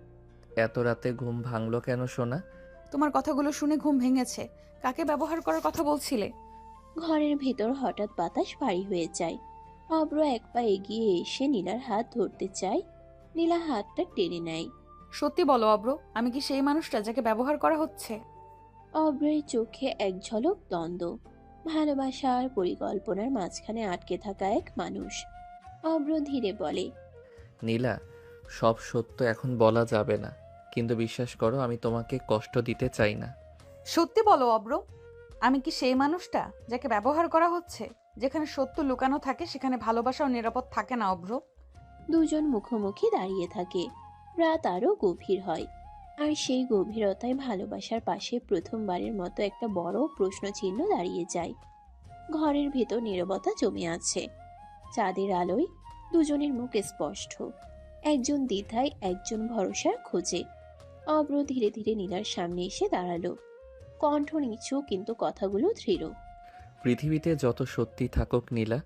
এত রাতে ঘুম ভাঙলো কেন সোনা? তোমার কথাগুলো শুনে ঘুম ভেঙেছে। কাকে ব্যবহার করার কথা বলছিলে? ঘরের ভেতর হঠাৎ বাতাস ভারী হয়ে যায়। অভ্র এক পা এগিয়ে এসে নীলার হাত ধরতে চায়। নীলা হাতটা টেনে নেয়। সত্যি বলো অব্র, আমি কি সেই মানুষটা যাকে ব্যবহার করা হচ্ছে? অভ্রের চোখে এক ঝলক দ্বন্দ্ব, ভালোবাসা আর পরিকল্পনার মাঝখানে আটকে থাকা এক মানুষ। অভ্র ধীরে বলে, নীলা, সব সত্য এখন বলা যাবে না, কিন্তু বিশ্বাস করো আমি তোমাকে কষ্ট দিতে চাই না। সত্যি বলো অব্র, আমি কি সেই মানুষটা যাকে ব্যবহার করা হচ্ছে? যেখানে সত্য লুকানো থাকে সেখানে ভালোবাসাও নিরাপদ থাকে না অব্র। দুজন মুখোমুখি দাঁড়িয়ে থাকে। রাত আরো গভীর হয়, আর সেই গভীরতায় ভালোবাসার পাশে প্রথমবারের মতো একটা বড় প্রশ্ন চিহ্ন দাঁড়িয়ে যায়। ঘরের ভেতর নীরবতা জমে আছে। চাঁদের আলোয় দুজনের মুখ স্পষ্ট, একজন দ্বিধায়, একজন ভরসার খোঁজে। অভ্র ধীরে ধীরে নীলার সামনে এসে দাঁড়ালো, কণ্ঠ নিচু কিন্তু কথাগুলো দৃঢ়। পৃথিবীতে যত সত্যি থাকুক নীলা,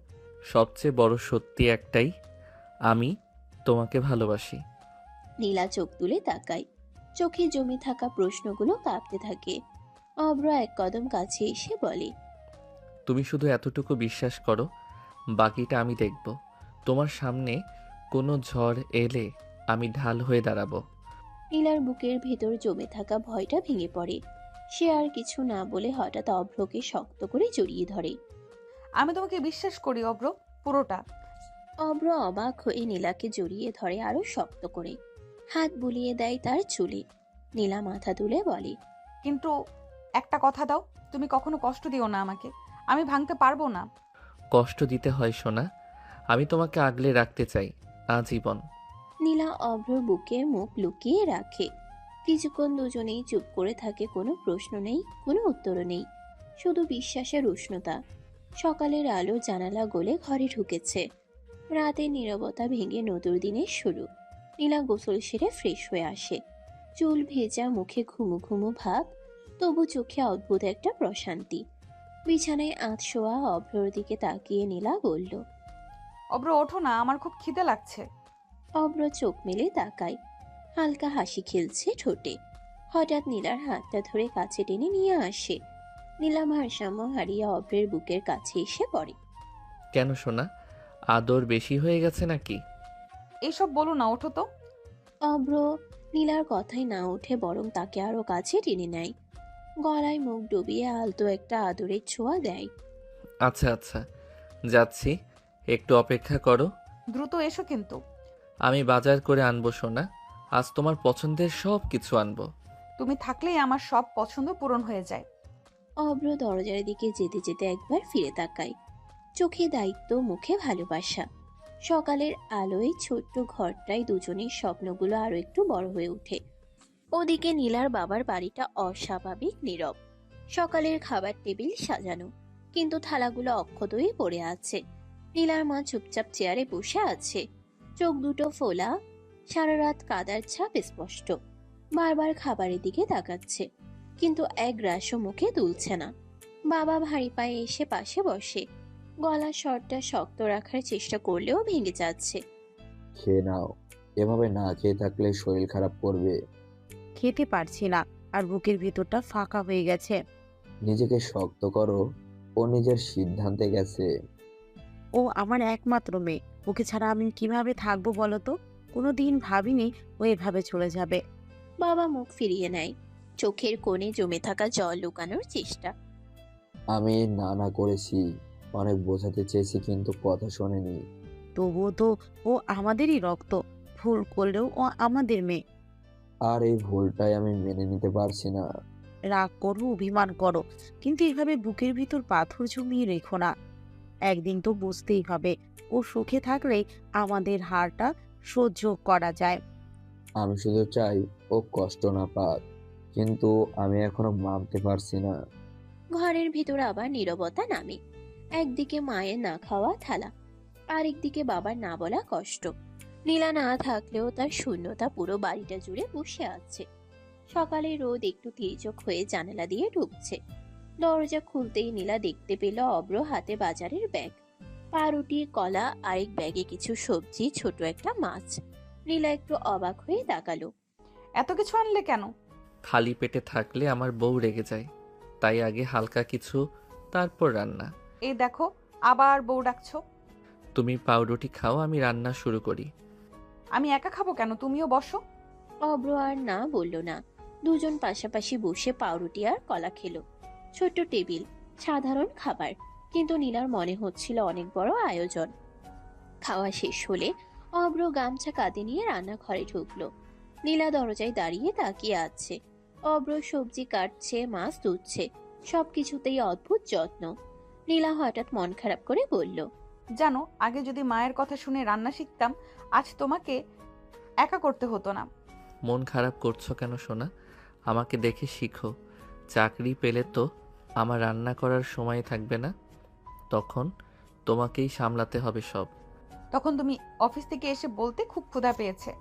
সবচেয়ে বড় সত্যি একটাই, আমি তোমাকে ভালোবাসি। নীলা চোখ তুলে তাকায়, চোখে জমে থাকা প্রশ্নগুলো কাঁপতে থাকে। অভ্র এক কদম কাছে এসে বলে, তুমি শুধু এতটুকু বিশ্বাস করো, বাকিটা আমি দেখব। তোমার সামনে কোনো ঝড় এলে আমি ঢাল হয়ে দাঁড়াবো। নীলার বুকের ভেতর জমে থাকা ভয়টা ভেঙে পড়ে। সে আর কিছু না বলে হঠাৎ অভ্রকে শক্ত করে জড়িয়ে ধরে। আমি তোমাকে বিশ্বাস করি অব্র, পুরোটা। অভ্র অবাক হয়ে নীলাকে জড়িয়ে ধরে আরো শক্ত করে, হাত বুলিয়ে দেয় তার চুলে। নীলা মাথা তুলে বলে, কিন্তু একটা কথা দাও, তুমি কখনো কষ্ট দিও না আমাকে, আমি ভাঙতে পারবো না। কষ্ট দিতে হয় সোনা, আমি তোমাকে আগলে রাখতে চাই আজীবন। নীলা অভ্রর বুকে মুখ লুকিয়ে রাখে। কিছুক্ষণ দুজনেই চুপ করে থাকে, কোনো প্রশ্ন নেই, কোনো উত্তরও নেই, শুধু বিশ্বাসের উষ্ণতা। সকালের আলো জানালা গলে ঘরে ঢুকেছে। রাতের নীরবতা ভেঙে নতুন দিনের শুরু। নীলা গোসল সেরে ফ্রেশ হয়ে আসে, চুল ভেজা, মুখে ঘুমু ঘুমু ভাব, তবু চোখে অদ্ভুত একটা প্রশান্তি। বিছানায় আধশোয়া অভ্রর দিকে তাকিয়ে নীলা বলল, অব্র ওঠো না, আমার খুব খিদে লাগছে। অভ্র চোখ মেলে তাকায়, হালকা হাসি খেলছে ঠোঁটে। হঠাৎ নীলার হাতটা ধরে কাছে টেনে নিয়ে আসে। নীলা ভারসাম্য হারিয়ে অভ্রের বুকের কাছে এসে পড়ে। কেন সোনা, আদর বেশি হয়ে গেছে নাকি? এইসব বলো না, ওঠো তো। অভ্র নীলার কথাই না উঠে বরং তাকে আরো কাছে টেনে নেয়, গলায় মুখ ডুবিয়ে আলতো একটা আদরের ছোঁয়া দেয়। আচ্ছা আচ্ছা, যাচ্ছি, একটু অপেক্ষা করো। দ্রুত এসো কিন্তু। আমি বাজার করে আনবো সোনা, আজ তোমার পছন্দের সব কিছু আনবো। তুমি থাকলেই আমার সব পছন্দ পূরণ হয়ে যায়। অভ্র দরজার দিকে যেতে যেতে একবার ফিরে তাকায়। চোখে দায়িত্ব, মুখে ভালোবাসা। সকালের আলোয় ছোট্ট ঘরটায় দুজনের স্বপ্নগুলো আরো একটু বড় হয়ে ওঠে। ওদিকে নীলার বাবার বাড়িটা অস্বাভাবিক নীরব। সকালের খাবার টেবিল সাজানো, কিন্তু থালাগুলো অক্ষতই পড়ে আছে। নীলার মা চুপচাপ চেয়ারে বসে আছে, চোখ দুটো ফোলা, সারা রাত কাদার ছাপ স্পষ্ট। বারবার খাবারের দিকে তাকাচ্ছে, কিন্তু এক গ্রাসও মুখে তুলছে না। বাবা ভারী পায়ে এসে পাশে বসে, গলার স্বরটা শক্ত রাখার চেষ্টা করলেও ভেঙে যাচ্ছে। খেয়ে নাও, এভাবে না খেয়ে থাকলে শরীর খারাপ করবে। খেতে পারছি না, আর বুকের ভিতরটা ফাঁকা হয়ে গেছে। নিজেকে শক্ত করো, ও নিজের সিদ্ধান্তে গেছে। ও আমার একমাত্র মেয়ে, ওকে ছাড়া আমি কিভাবে থাকবো বলো তো? কোনোদিন ভাবিনি ও এভাবে চলে যাবে। বাবা মুখ ফিরিয়ে নেয়, চোখের কোণে জমে থাকা জল লুকানোর চেষ্টা। আমি না না করেছি, অনেক বোঝাতে চেয়েছি কিন্তু কথা শোনেনি। তবুও তো ও আমাদেরই রক্ত, ভুল করলেও ও আমাদের মেয়ে। আর এই ভুলটাই আমি মেনে নিতে পারছি না। রাগ করো, অভিমান করো, কিন্তু এভাবে বুকের ভিতর পাথর জমিয়ে রেখো না। একদিন তো বুঝতেই হবে, ও সুখে থাকলে আমাদের হারটা সহ্য করা যায়। আমি শুধু চাই ও কষ্ট না পাক, কিন্তু আমি এখনো মানতে পারছি না। ঘরের ভিতর আবার নীরবতা নামে। একদিকে মায়ের না খাওয়া থালা, আরেকদিকে বাবার না বলা কষ্ট। নীলা না থাকলেও তার শূন্যতা পুরো বাড়িটা জুড়ে বসে আছে। সকালে রোদ একটু তির্যক হয়ে জানালা দিয়ে ঢুকছে। দরজা খুলতেই নীলা দেখতে পেল অব্র হাতে বাজারের ব্যাগ, পাউরুটি, কলা, আরেক ব্যাগে কিছু সবজি, ছোট একটা মাছ। নীলা একটু অবাক হয়ে তাকালো। এত কিছু আনলে কেন? খালি পেটে থাকলে আমার বউ রেগে যায়, তাই আগে হালকা কিছু, তারপর রান্না। এই দেখো, আবার বউ ডাকছো। তুমি পাউরুটি খাও, আমি রান্না শুরু করি। আমি একা খাবো কেন? তুমিও বসো। অব্র আর না বলল না। দুজন পাশাপাশি বসে পাউরুটি আর কলা খেলো। ছোট্ট টেবিল, সাধারণ খাবার, কিন্তু নীলার মনে হচ্ছিল অনেক বড় আয়োজন। খাওয়া শেষ হলে অব্র গামছা কাঁধে নিয়ে রান্নাঘরে ঢুকলো। নীলা দরজায় দাঁড়িয়ে তাকিয়ে আছে। অব্র সবজি কাটছে, মাছ ধুচ্ছে, সবকিছুতেই অদ্ভুত যত্ন। নীলা হঠাৎ মন খারাপ করে বলল, জানো, আগে যদি মায়ের কথা শুনে রান্না শিখতাম, আজ তোমাকে একা করতে হতো না। মন খারাপ করছো কেন সোনা? আমাকে দেখে শিখো। চাকরি পেলে তো আমার রান্না করার সময় থাকবে না, তখন তোমাকেই সামলাতে হবে সব। তখন তুমি অফিস থেকে এসে বলতে খুব ক্ষুধা পেয়েছে।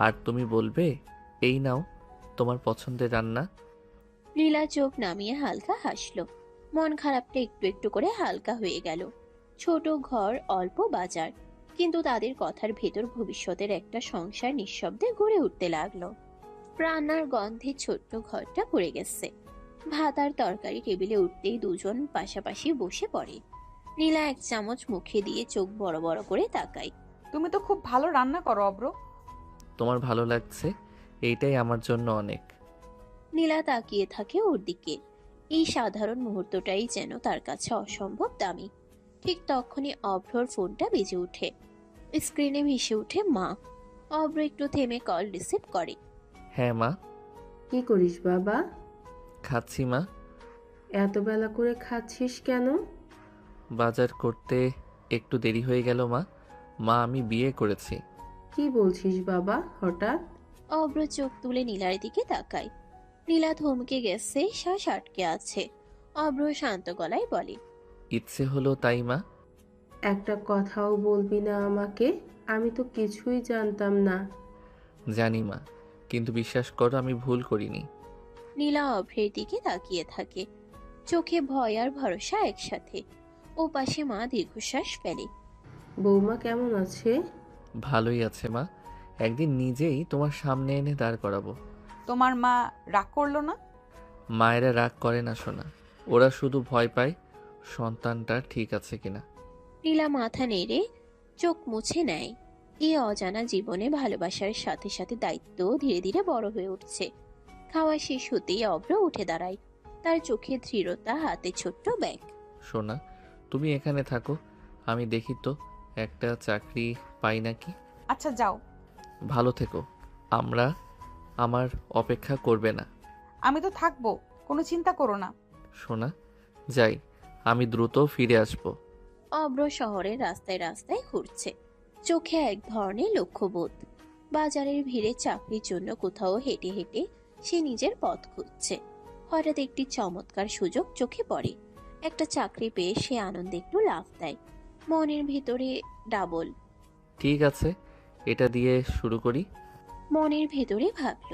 আর তুমি বলবে, এই নাও তোমার পছন্দের রান্না। নীলা চোখ নামিয়ে হালকা হাসলো। মন খারাপটা একটু একটু করে হালকা হয়ে গেল। ছোট ঘর, অল্প বাজার, কিন্তু তাদের কথার ভেতর ভবিষ্যতের একটা সংসার নিঃশব্দে গড়ে উঠতে লাগলো। রান্নার গন্ধে ছোট্ট ঘরটা ভরে গেছে। ভাত আর তরকারি টেবিলে উঠতেই দুজন পাশাপাশি বসে পড়ে। নীলা এক চামচ মুখে দিয়ে চোখ বড় বড় করে তাকায়। তুমি তো খুব ভালো রান্না করো অব্র। তোমার ভালো লাগছে, এইটাই আমার জন্য অনেক। নীলা তাকিয়ে থাকে ওর দিকে। এই সাধারণ মুহূর্তটাই যেন তার কাছে অসম্ভব দামি। ঠিক তখনই অভ্রর ফোনটা বেজে ওঠে। স্ক্রিনে ভেসে ওঠে মা। অভ্র একটু থেমে কল রিসিভ করে। হ্যাঁ মা। কি করিস বাবা? খাচ্ছি মা। এত বেলা করে খাচ্ছিস কেন? বাজার করতে একটু দেরি হয়ে গেল মা। মা, আমি বিয়ে করেছি। কি বলছিস বাবা হঠাৎ? অভ্র চোখ তুলে নীলার দিকে তাকায়। নীলা থমকে গেছে, শ্বাস আটকে আছে। অভ্র শান্ত গলায় বলে, ইচ্ছে হলো তাই মা। একটা কথাও বলবি না আমাকে? আমি তো কিছুই জানতাম না। জানি মা, কিন্তু বিশ্বাস করো আমি ভুল করিনি। নীলা অভ্রের দিকে তাকিয়ে থাকে, চোখে ভয় আর ভরসা একসাথে। ও পাশে মা দীর্ঘশ্বাস ফেলে। বৌমা কেমন আছে? ভালোই আছে মা, একদিন নিজেই তোমার সামনে এনে দাঁড় করাবো। তোমার মা রাগ করলো না? মায়েরা রাগ করে না সোনা, ওরা শুধু ভয় পায় সন্তানটা ঠিক আছে কিনা। নীলা মাথা নেড়ে চোখ মুছে নেয়। এই অজানা জীবনে ভালোবাসার সাথে সাথে দায়িত্ব ধীরে ধীরে বড় হয়ে উঠছে। খাওয়া শেষ হতেই অভ্র উঠে দাঁড়ায়, তার চোখে দৃঢ়তা, হাতে ছোট্ট ব্যাগ। সোনা, তুমি এখানে থাকো, আমি দেখি তো একটা চাকরি পাই নাকি। আচ্ছা যাও। ভালো থেকো। আমরা আমার অপেক্ষা করবে না। আমি তো থাকবো, কোনো চিন্তা করো না। সোনা, যাই, আমি দ্রুত ফিরে আসব। অব্র শহরের রাস্তায় রাস্তায় ঘুরছে, চোখে এক ধরনের লক্ষ্যবোধ। বাজারের ভিড়ে চাকরির জন্য কোথাও হেঁটে হেঁটে সে নিজের পথ খুঁজছে। হঠাৎ একটি চমৎকার সুযোগ চোখে পড়ে। একটা চাকরি পেয়ে সে আনন্দে একটু লাফ দেয়। মনের ভিতরে ডাবল। ঠিক আছে, এটা দিয়ে শুরু করি। মনের ভেতরে ভাবল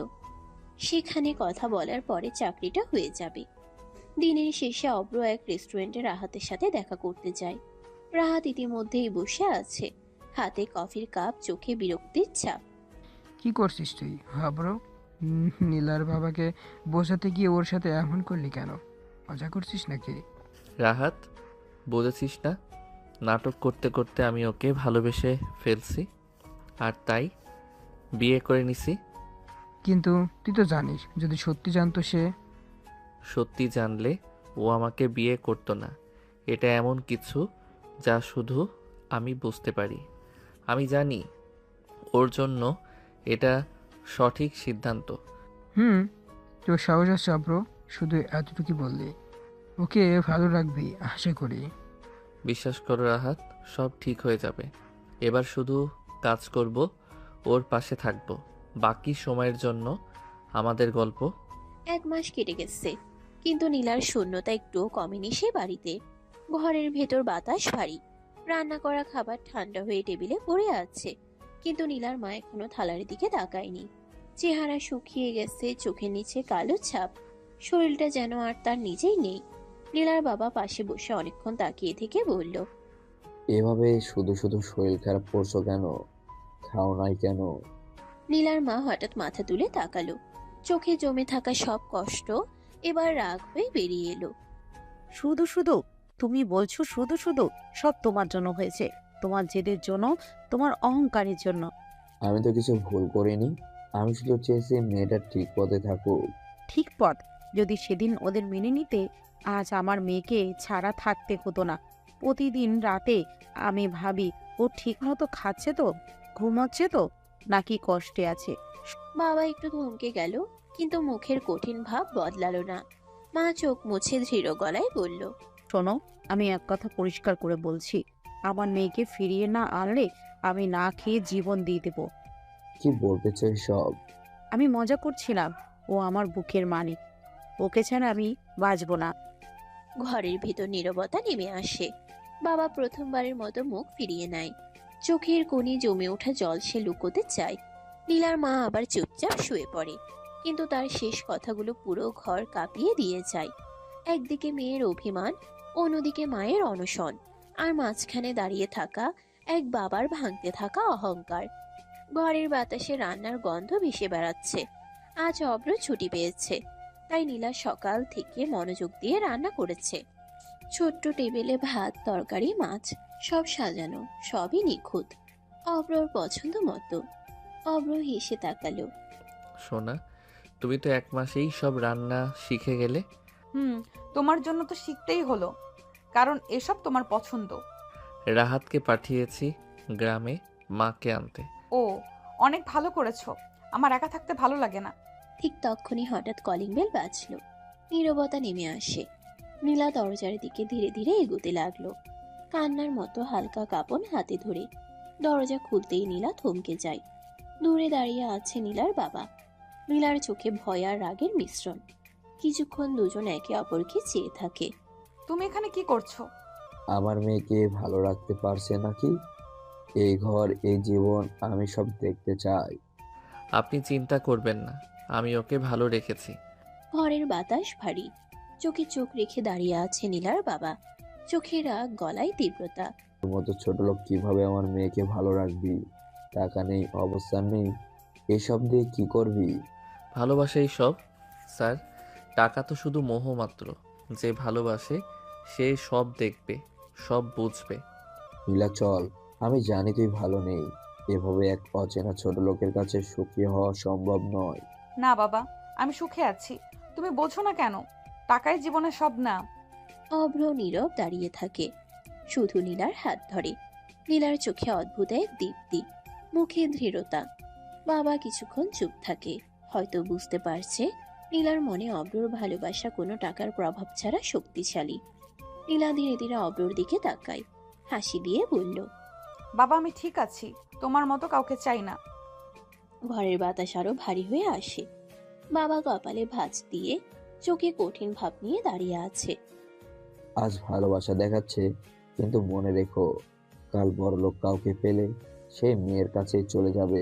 সেখানে কথা বলার পরে চাকরিটা হয়ে যাবে। দিনের শেষে অব্র এক রেস্টুরেন্টে রাহাতের সাথে দেখা করতে যায়। রাহাত ইতিমধ্যেই বসে আছে, হাতে কফির কাপ, চোখে বিরক্তির ছাপ। কি করছিস তুই হাবড়ো? নীলার বাবাকে বোঝাতে গিয়ে ওর সাথে এমন করলি কেন? মজা করছিস নাকি? রাহাত, বুঝেছিস না, নাটক করতে করতে আমি ওকে ভালোবেসে ফেলছি, আর তাই বিয়ে করে নিছি। কিন্তু তুই তো জানিস, যদি সত্যি জানতো সে। সত্যি জানলে ও আমাকে বিয়ে করতো না। এটা এমন কিছু যা শুধু আমি বুঝতে পারি। আমি জানি ওর জন্য এটা সঠিক সিদ্ধান্ত। তোর সাহস আছে অব্র, শুধু এতটুকু বললি। ওকে ভালো রাখবি আশা করি। বিশ্বাস করো রাহাত, সব ঠিক হয়ে যাবে। এবার শুধু কাজ করব, ওর পাশে থাকব। বাকি সময়ের জন্য আমাদের গল্প। 1 মাস কেটে গেছে, কিন্তু নীলার শূন্যতা একটুও কমেনি সে বাড়িতে। ঘরের ভেতর বাতাস ভারী, রান্না করা খাবার ঠান্ডা হয়ে টেবিলে পড়ে আছে, কিন্তু নীলার মা এখনো থালার দিকে তাকায়নি। চেহারা শুকিয়ে গেছে, চোখের নিচে কালো ছাপ, শরীরটা যেন আর তার নিজেই নেই। নীলার বাবা পাশে বসে অনেকক্ষণ তাকিয়ে থেকে বলল, এভাবে শুধু শুধু শরীর খারাপ করছো কেন? খাও নাই কেন? নীলার মা হঠাৎ মাথা তুলে তাকালো, চোখে জমে থাকা সব কষ্ট এবার রাগ হয়ে বেরিয়ে এলো। শুধু শুধু তুমি বলছো শুধু শুধু সব তোমার জন্য হয়েছে, তোমার জেদের জন্য, তোমার অহংকারের জন্য। আমি তো কিছু ভুল করিনি, আমি শুধু চেয়েছি মেয়েটা ঠিক পথে থাকুক। ঠিক পথ? যদি সেদিন ওদের মেনে নিতে, আজ আমার মেয়েকে ছাড়া থাকতে হতো না। প্রতিদিন রাতে আমি ভাবি ও ঠিক মতো খাচ্ছে তো, ঘুমাচ্ছে তো, নাকি কষ্টে আছে। বাবা একটু থমকে গেল, কিন্তু মুখের কঠিন ভাব বদলালো না। মা চোখ মুছে দৃঢ় গলায় বলল, শোনো, আমি এক কথা পরিষ্কার করে বলছি, আমার মেয়েকে ফিরিয়ে না আনলে আমি না খেয়ে জীবন দিয়ে দেব। কি বলতে চাই সব? আমি মজা করছিলাম, ও আমার বুকের মানিক, ওকে ছাড়া আমি বাঁচব না। ঘরের ভিতর নীরবতা নেমে আসে। বাবা প্রথমবারের মতো মুখ ফিরিয়ে নেয়, চোখের কোণে জমে ওঠা জল সে লুকোতে চায়। নীলার মা আবার চুপচাপ শুয়ে পড়ে, কিন্তু তার শেষ কথাগুলো পুরো ঘর কাঁপিয়ে দিয়ে যায়। একদিকে মেয়ের অভিমান, অন্যদিকে মায়ের অনশন, আর মাঝখানে দাঁড়িয়ে থাকা এক বাবার ভাঙতে থাকা অহংকার। ঘরের বাতাসে রান্নার গন্ধ ভেসে বেড়াচ্ছে। আজ অব্র ছুটি পেয়েছে, তাই নীলা সকাল থেকে মনোযোগ দিয়ে রান্না করেছে। ছোট্ট টেবিলে ভাত, তরকারি, মাছ, সব সাজানো, সবই নিখুঁত, অব্রর পছন্দ মতো। অব্র হেসে তাকালো। সোনা, তুমি তো 1 মাসেই সব রান্না শিখে গেলে। তোমার জন্য তো শিখতেই হলো, কারণ এসব তোমার পছন্দ। রাহাতকে পাঠিয়েছি গ্রামে মাকে আনতে। ও, অনেক ভালো করেছো, আমার একা থাকতে ভালো লাগে না। ঠিক তক্ষুনি হঠাৎ কলিং বেল বাজলো। নীরবতা নেমে আসে। নীলা দরজার দিকে ধীরে ধীরে এগোতে লাগলো, কান্নার মতো হালকা কাঁপন হাতে ধরে। দরজা খুলতেই নীলা থমকে যায়। দূরে দাঁড়িয়ে আছে নীলার বাবা। নীলার চোখে ভয় আর রাগের মিশ্রণ। কিছুক্ষণ দুজন একে অপরকে চেয়ে থাকে। তুমি এখানে কি করছো? আমার মেয়েকে ভালো রাখতে পারছে নাকি? এই ঘর, এই জীবন আমি সব দেখতে চাই। আপনি চিন্তা করবেন না, আমি ওকে ভালো রেখেছি। ঘরের বাতাস ভারী, চোখে চোখ রেখে দাঁড়িয়ে আছে নীলার বাবা। চোখে রাগ, গলায় তীব্রতা। তোর মতো ছোট লোক কিভাবে আমার মেয়েকে ভালো রাখবি? টাকা নেই, অবস্থান নেই, এসব দিয়ে কি করবি? ভালোবাসাই সব স্যার, টাকা তো শুধু মোহ মাত্র। যে ভালোবাসে সে সব দেখবে, সব বুঝবে। নীলা চল, আমি জানি তুই ভালো নেই, এভাবে এক অচেনা ছোট লোকের কাছে সুখী হওয়া সম্ভব নয়। না বাবা, আমি সুখে আছি, তুমি বোঝো না কেন? টাকাই জীবনে সব না। অভ্র নীরব দাঁড়িয়ে থাকে, শুধু নীলার হাত ধরে। নীলার চোখে অদ্ভুত এক দীপ্তি, মুখে দৃঢ়তা। বাবা কিছুক্ষণ চুপ থাকে, হয়তো বুঝতে পারছে নীলার মনে অব্রর ভালোবাসা কোনো টাকার প্রভাব ছাড়া শক্তিশালী। নীলা ধীরে ধীরে অব্রর দিকে তাকায়, হাসি দিয়ে বলল, বাবা আমি ঠিক আছি, তোমার মতো কাউকে চাই না। ঘরের বাতাস আরো ভারী হয়ে আসে। বাবা কপালে ভাঁজ দিয়ে চোখে কঠিন ভাব নিয়ে দাঁড়িয়ে আছে। আজ ভালোবাসা দেখাচ্ছে, কিন্তু মনে রেখো, কাল বড়লোক কাউকে পেলে সেই মেয়ের কাছে চলে যাবে।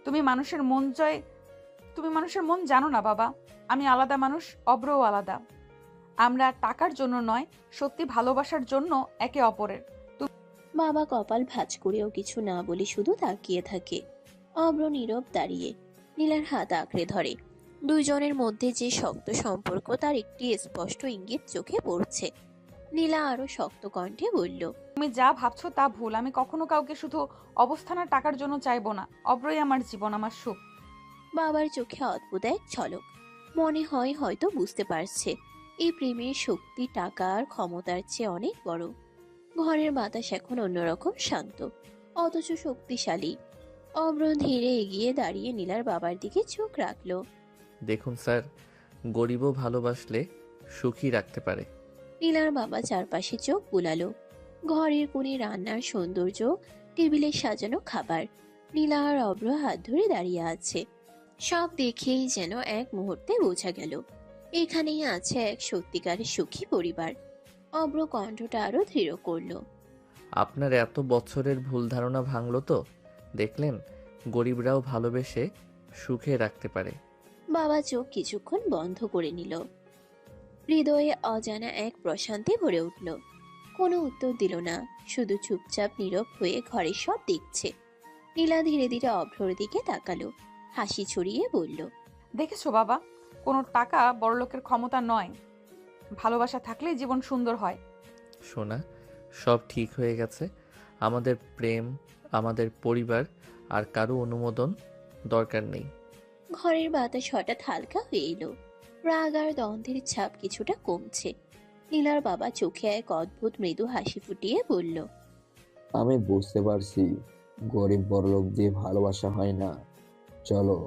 তুমি মানুষের মন জানো না বাবা। আমি আলাদা মানুষ, অব্রও আলাদা। আমরা টাকার জন্য নয়, সত্যি ভালোবাসার জন্য একে অপরের। বাবা কপাল ভাঁজ করেও কিছু না বলে শুধু তাকিয়ে থাকে। অব্র নীরব দাঁড়িয়ে নীলার হাত আঁকড়ে ধরে। দুইজনের মধ্যে যে শক্ত সম্পর্ক তার একটি স্পষ্ট ইঙ্গিত চোখে পড়ছে। নীলা আরো শক্ত কণ্ঠে বলল, তুমি যা ভাবছো তা ভুল। আমি কখনো কাউকে শুধু অবস্থান আর টাকার জন্য চাইবো না। অব্রই আমার জীবন, আমার সুখ। বাবার চোখে অদ্ভুত এক ঝলক। মনে হয় হয়তো বুঝতে পারছে এই প্রেমের শক্তি টাকা আর ক্ষমতার চেয়ে অনেক বড়। ঘরের বাতাস এখন অন্যরকম শান্ত, অথচ শক্তিশালী। অব্র ধীরে এগিয়ে দাঁড়িয়ে নীলার বাবার দিকে চোখ রাখলো। দেখুন স্যার, গরিবও ভালোবাসলে সুখী রাখতে পারে। নীলার বাবা চারপাশে চোখ বুলালো। ঘরের কোণে রান্নার সৌন্দর্য, টেবিলে সাজানো খাবার, নীলা আর অব্র হাত ধরে দাঁড়িয়ে আছে। সব দেখেই যেন এক মুহূর্তে বোঝা গেল এখানেই আছে এক সত্যিকারের সুখী পরিবার। অব্র কণ্ঠটা আরো দৃঢ় করলো, আপনার এত বছরের ভুল ধারণা ভাঙলো তো। দেখলেন, গরিবরাও ভালোবেসে সুখে রাখতে পারে। বাবা চোখ কিছুক্ষণ বন্ধ করে নিল। হৃদয়ে অজানা এক প্রশান্তি ভরে উঠল। কোনো উত্তর দিল না, শুধু চুপচাপ নীরব হয়ে ঘরে সব দেখছে। নীলা ধীরে ধীরে অভ্রর দিকে তাকালো, হাসি ছড়িয়ে বলল, দেখেছো বাবা, কোনো টাকা বড়লোকের ক্ষমতা নয়। ভালোবাসা থাকলেই জীবন সুন্দর হয়। সোনা, সব ঠিক হয়ে গেছে। আমাদের প্রেম, আমাদের পরিবার, আর কারো অনুমোদন দরকার নেই। ঘরের বাতাস হঠাৎ হালকা হয়ে এলো। রাগ আর দ্বন্দ্বের ছাপ কিছুটা কমছে। নীলার বাবা চোখে এক অদ্ভুত মৃদু হাসি ফুটিয়ে বলল, আমি বুঝতে পারছি গরিব বড়লোক দিয়ে ভালোবাসা হয় না। চলো,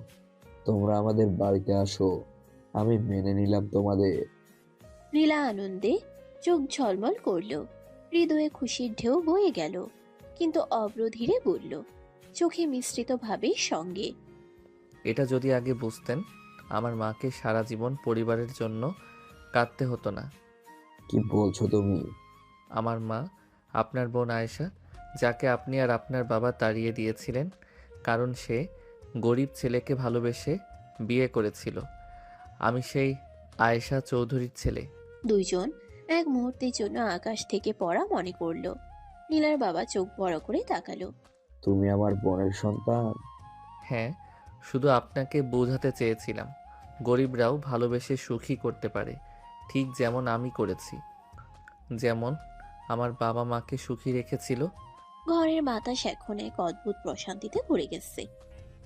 তোমরা আমাদের বাড়িতে আসো, আমি মেনে নিলাম তোমাদের। নীলা আনন্দে চোখ ঝলমল করল, হৃদয়ে খুশির ঢেউ বয়ে গেল। কিন্তু অব্র ধীরে বলল, চোখে মিশ্রিত ভাবে সঙ্গে, এটা যদি আগে বুঝতেন, আমার মাকে সারা জীবন পরিবারের জন্য কাঁদতে হতো না। কি বলছো তুমি? আমার মা, আপনার বোন আয়েশা, যাকে আপনি আর আপনার বাবা তাড়িয়ে দিয়েছিলেন কারণ সে গরিব ছেলেকে ভালোবেসে বিয়ে করেছিল। আমি সেই আয়েশা চৌধুরীর ছেলে। দুইজন এক মুহূর্তের জন্য আকাশ থেকে পড়া মনে করল। নীলার বাবা চোখ বড় করে তাকালো। তুমি আমার বোনের সন্তান? হ্যাঁ, শুধু আপনাকে বোঝাতে চেয়েছিলাম, গরিবরাও ভালোবেসে সুখী করতে পারে, ঠিক যেমন আমি করেছি, যেমন আমার বাবা মাকে সুখী রেখেছিল। ঘরের বাতাস এখন এক অদ্ভুত প্রশান্তিতে ভরে গেছে।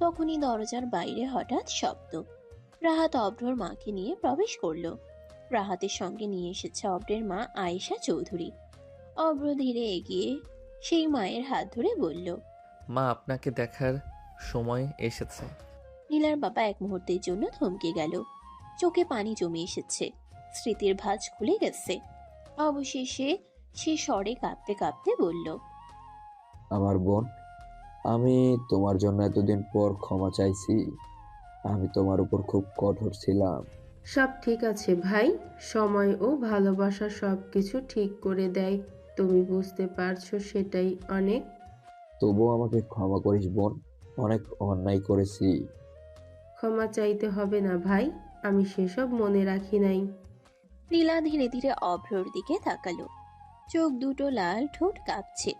তখনই দরজার বাইরে হঠাৎ শব্দ। রাহাত অব্রর মাকে নিয়ে প্রবেশ করলো। রাহাতের সঙ্গে নিয়ে এসেছে অব্রের মা আয়েশা চৌধুরী। অব্র ধীরে এগিয়ে সেই মায়ের হাত ধরে বলল, মা, আপনাকে দেখার সময় এসেছে। নীলার বাবা এক মুহূর্তের জন্য থমকে গেল, চোখে পানি জমে এসেছে, স্মৃতির ভাঁজ খুলে গেছে। অবশেষে সে স্বরে কাঁপতে কাঁপতে বলল, আমার বোন, আমি তোমার জন্য এতদিন পর ক্ষমা চাইছি। আমি তোমার উপর খুব কঠোর ছিলাম। সব ঠিক আছে ভাই, সময় ও ভালোবাসা সব কিছু ঠিক করে দেয়। তুমি বুঝতে পারছো, সেটাই অনেক। তবুও আমাকে ক্ষমা করিস বোন, অনেক অন্যায় করেছি। ক্ষমা চাইতে হবে না ভাই, আমি সেসব মনে রাখি নাই। নীলা ধীরে ধীরে অভ্রর দিকে তাকালো। চোখ দুটো লাল, ঠোঁট কাঁপছে,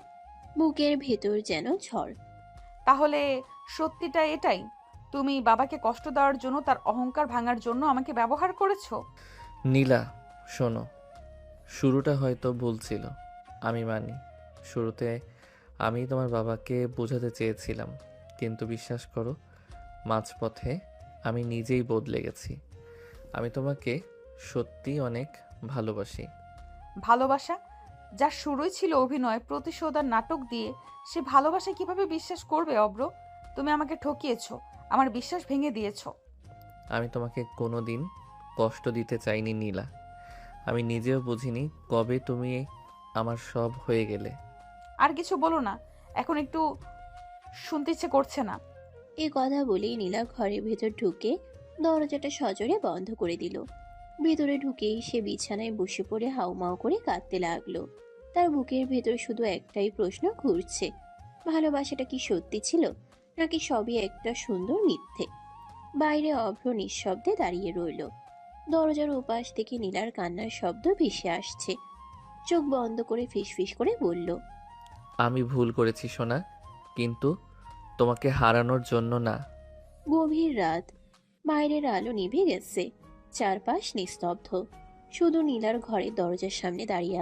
বুকের ভেতর যেন ঝড়। তাহলে সত্যিটা এটাই, তুমি বাবাকে কষ্ট দেওয়ার জন্য, তার অহংকার ভাঙার জন্য আমাকে ব্যবহার করেছো? নীলা, শোনো, শুরুটা হয়তো ভুল ছিল, আমি মানি। শুরুতে আমি তোমার বাবাকে বোঝাতে চেয়েছিলাম, কিন্তু বিশ্বাস করো, মাঝপথে আমি নিজেই বদলে গেছি। আমি তোমাকে সত্যি অনেক ভালোবাসি। ভালোবাসা যার শুরুই ছিল অভিনয়, প্রতিশোধ আর নাটক দিয়ে, সে ভালোবাসা কিভাবে বিশ্বাস করবে অব্র? তুমি আমাকে ঠকিয়েছো, আমার বিশ্বাস ভেঙে দিয়েছো। আমি তোমাকে কোনো দিন কষ্ট দিতে চাইনি নীলা। আমি নিজেও বুঝিনি কবে তুমি আমার সব হয়ে গেলে। আর কিছু বলো না, এখন একটু শুনতে ইচ্ছে করছে না। এই কথা বলেই নীলা ঘরের ভেতর ঢুকে দরজাটা সজোরে বন্ধ করে দিল। ভেতরে ঢুকেই সে বিছানায় বসে পড়ে হাউমাউ করে কাঁদতে লাগলো। তার বুকের ভেতর শুধু একটাই প্রশ্ন ঘুরছে, ভালোবাসাটা কি সত্যি ছিল নাকি সবই একটা সুন্দর মিথ্যে। বাইরে অভ্র নিঃশব্দে দাঁড়িয়ে রইল। দরজার ওপাশ থেকে নীলার কান্নার শব্দ ভেসে আসছে। চোখ বন্ধ করে ফিসফিস করে বলল, আমি ভুল করেছি সোনা, কিন্তু তোমাকে হারানোর জন্য না। গভীর রাত, বাইরের আলো নিভে গেছে, চারপাশ নিস্তব্ধ, শুধু নীলার ঘরের দরজার সামনে দাঁড়িয়ে